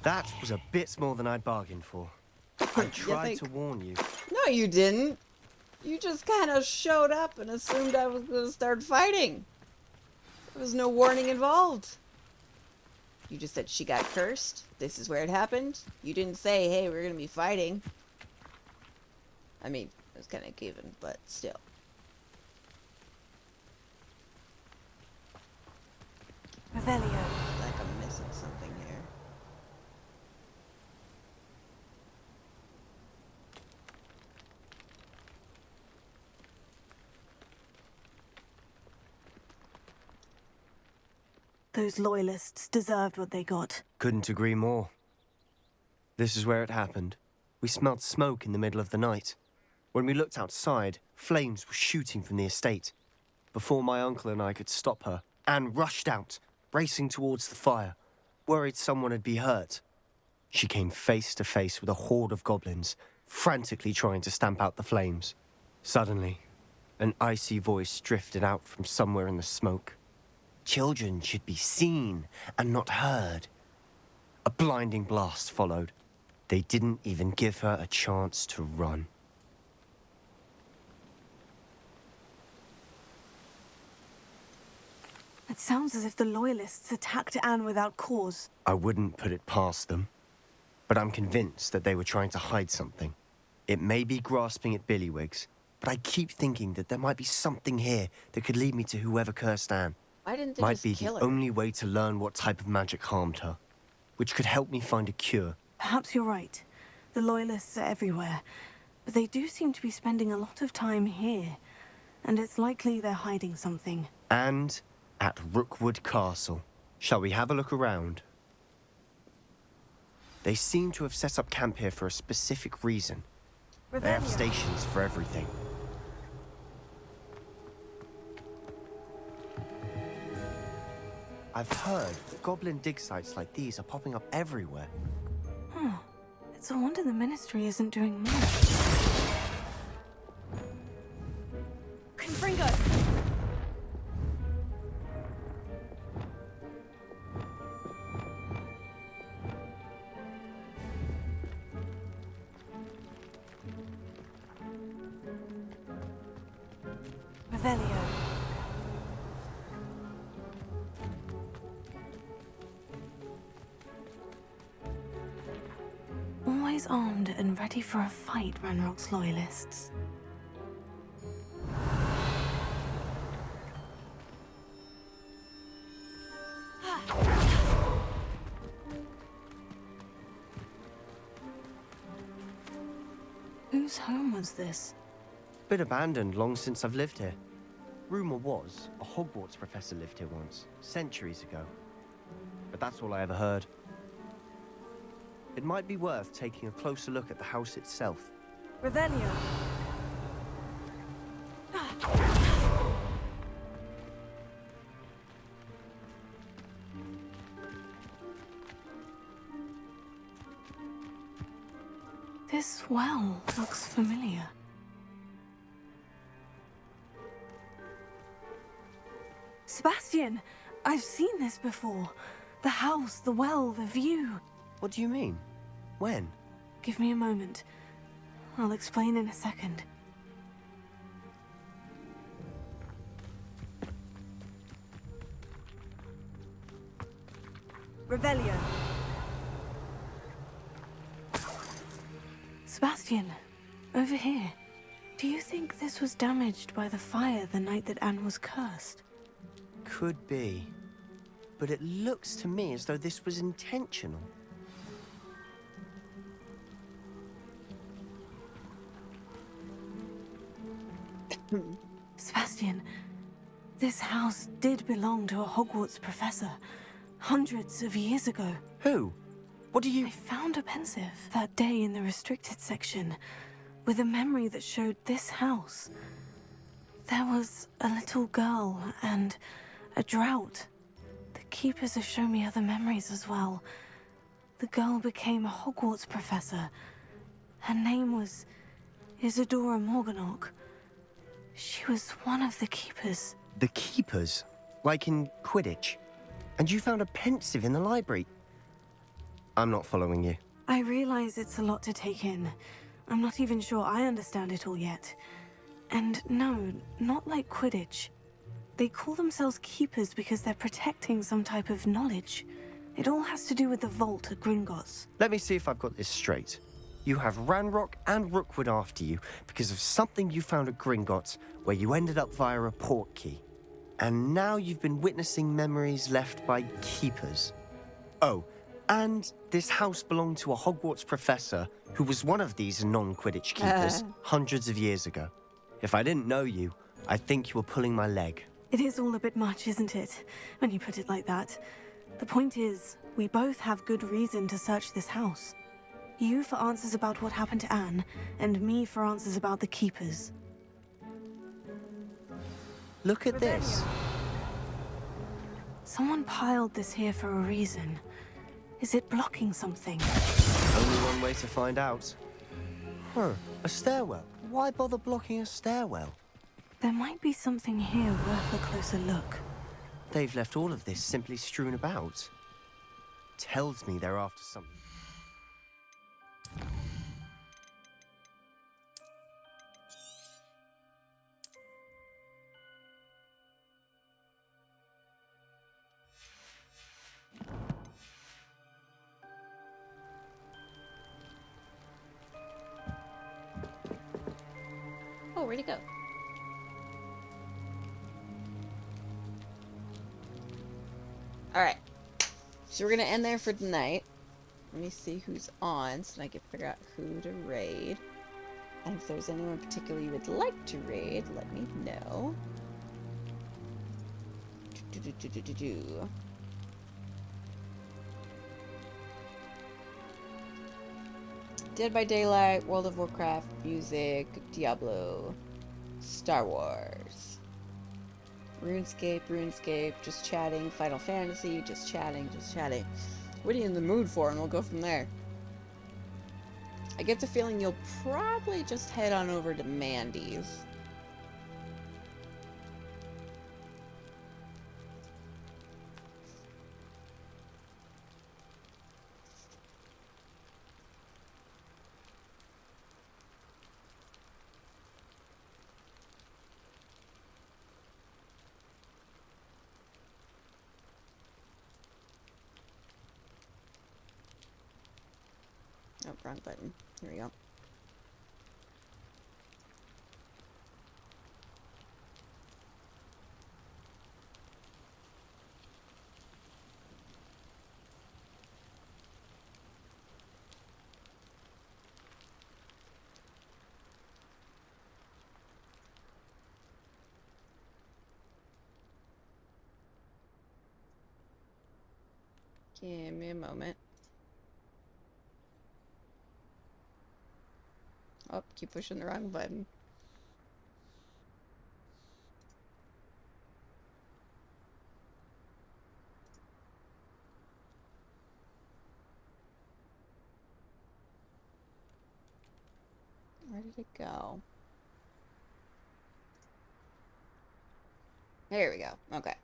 that was a bit more than I'd bargained for. I tried to warn you. No, you didn't. You just kind of showed up and assumed I was going to start fighting. There was no warning involved. You just said she got cursed. This is where it happened. You didn't say, hey, we're going to be fighting. I mean, it was kind of given, but still. Revelio. Like I'm missing something here. Those loyalists deserved what they got. Couldn't agree more. This is where it happened. We smelled smoke in the middle of the night. When we looked outside, flames were shooting from the estate. Before my uncle and I could stop her, Anne rushed out, racing towards the fire, worried someone had been hurt. She came face to face with a horde of goblins, frantically trying to stamp out the flames. Suddenly, an icy voice drifted out from somewhere in the smoke. Children should be seen and not heard. A blinding blast followed. They didn't even give her a chance to run. It sounds as if the Loyalists attacked Anne without cause. I wouldn't put it past them, but I'm convinced that they were trying to hide something. It may be grasping at Billywigs, but I keep thinking that there might be something here that could lead me to whoever cursed Anne. I didn't think Might be kill the her. only way to learn what type of magic harmed her, which could help me find a cure. Perhaps you're right. The Loyalists are everywhere, but they do seem to be spending a lot of time here, and it's likely they're hiding something. And at Rookwood Castle. Shall we have a look around? They seem to have set up camp here for a specific reason. They have stations for everything. I've heard goblin dig sites like these are popping up everywhere. Huh. It's a wonder the Ministry isn't doing more. Confringo! Revelio. Always armed and ready for a fight, Ranrock's Loyalists. Whose home was this? Been abandoned long since I've lived here. Rumor was a Hogwarts professor lived here once, centuries ago. But that's all I ever heard. It might be worth taking a closer look at the house itself. Revelio. This well looks familiar. Sebastian, I've seen this before. The house, the well, the view. What do you mean? When? Give me a moment. I'll explain in a second. Revelio. Sebastian, over here. Do you think this was damaged by the fire the night that Anne was cursed? could be. But it looks to me as though this was intentional. Sebastian, this house did belong to a Hogwarts professor hundreds of years ago. Who? What do you... I found a pensive that day in the restricted section with a memory that showed this house. There was a little girl and a drought. The keepers have shown me other memories as well. The girl became a Hogwarts professor. Her name was Isadora Morganach. She was one of the keepers. The keepers? Like in Quidditch? And you found a pensive in the library? I'm not following you. I realize it's a lot to take in. I'm not even sure I understand it all yet. And no, not like Quidditch. They call themselves keepers because they're protecting some type of knowledge. It all has to do with the vault at Gringotts. Let me see if I've got this straight. You have Ranrock and Rookwood after you because of something you found at Gringotts where you ended up via a portkey. And now you've been witnessing memories left by keepers. Oh, and this house belonged to a Hogwarts professor who was one of these non-Quidditch keepers hundreds of years ago. If I didn't know you, I'd think you were pulling my leg. It is all a bit much, isn't it? When you put it like that. The point is, we both have good reason to search this house. You for answers about what happened to Anne, and me for answers about the keepers. Look at this. Someone piled this here for a reason. Is it blocking something? Only one way to find out. Huh, a stairwell. Why bother blocking a stairwell? There might be something here worth a closer look. They've left all of this simply strewn about. Tells me they're after something. Oh, where'd he go? Alright. So we're gonna end there for tonight. Let me see who's on so I can figure out who to raid. And if there's anyone particular you would like to raid, let me know. Dead by Daylight, World of Warcraft, music, Diablo, Star Wars, RuneScape, just chatting, Final Fantasy, just chatting. What are you in the mood for? And we'll go from there. I get the feeling you'll probably just head on over to Mandy's. Oh, wrong button. Here we go. Give me a moment. Oh, keep pushing the wrong button. Where did it go? There we go. Okay.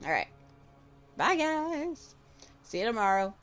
All right. Bye, guys. See you tomorrow.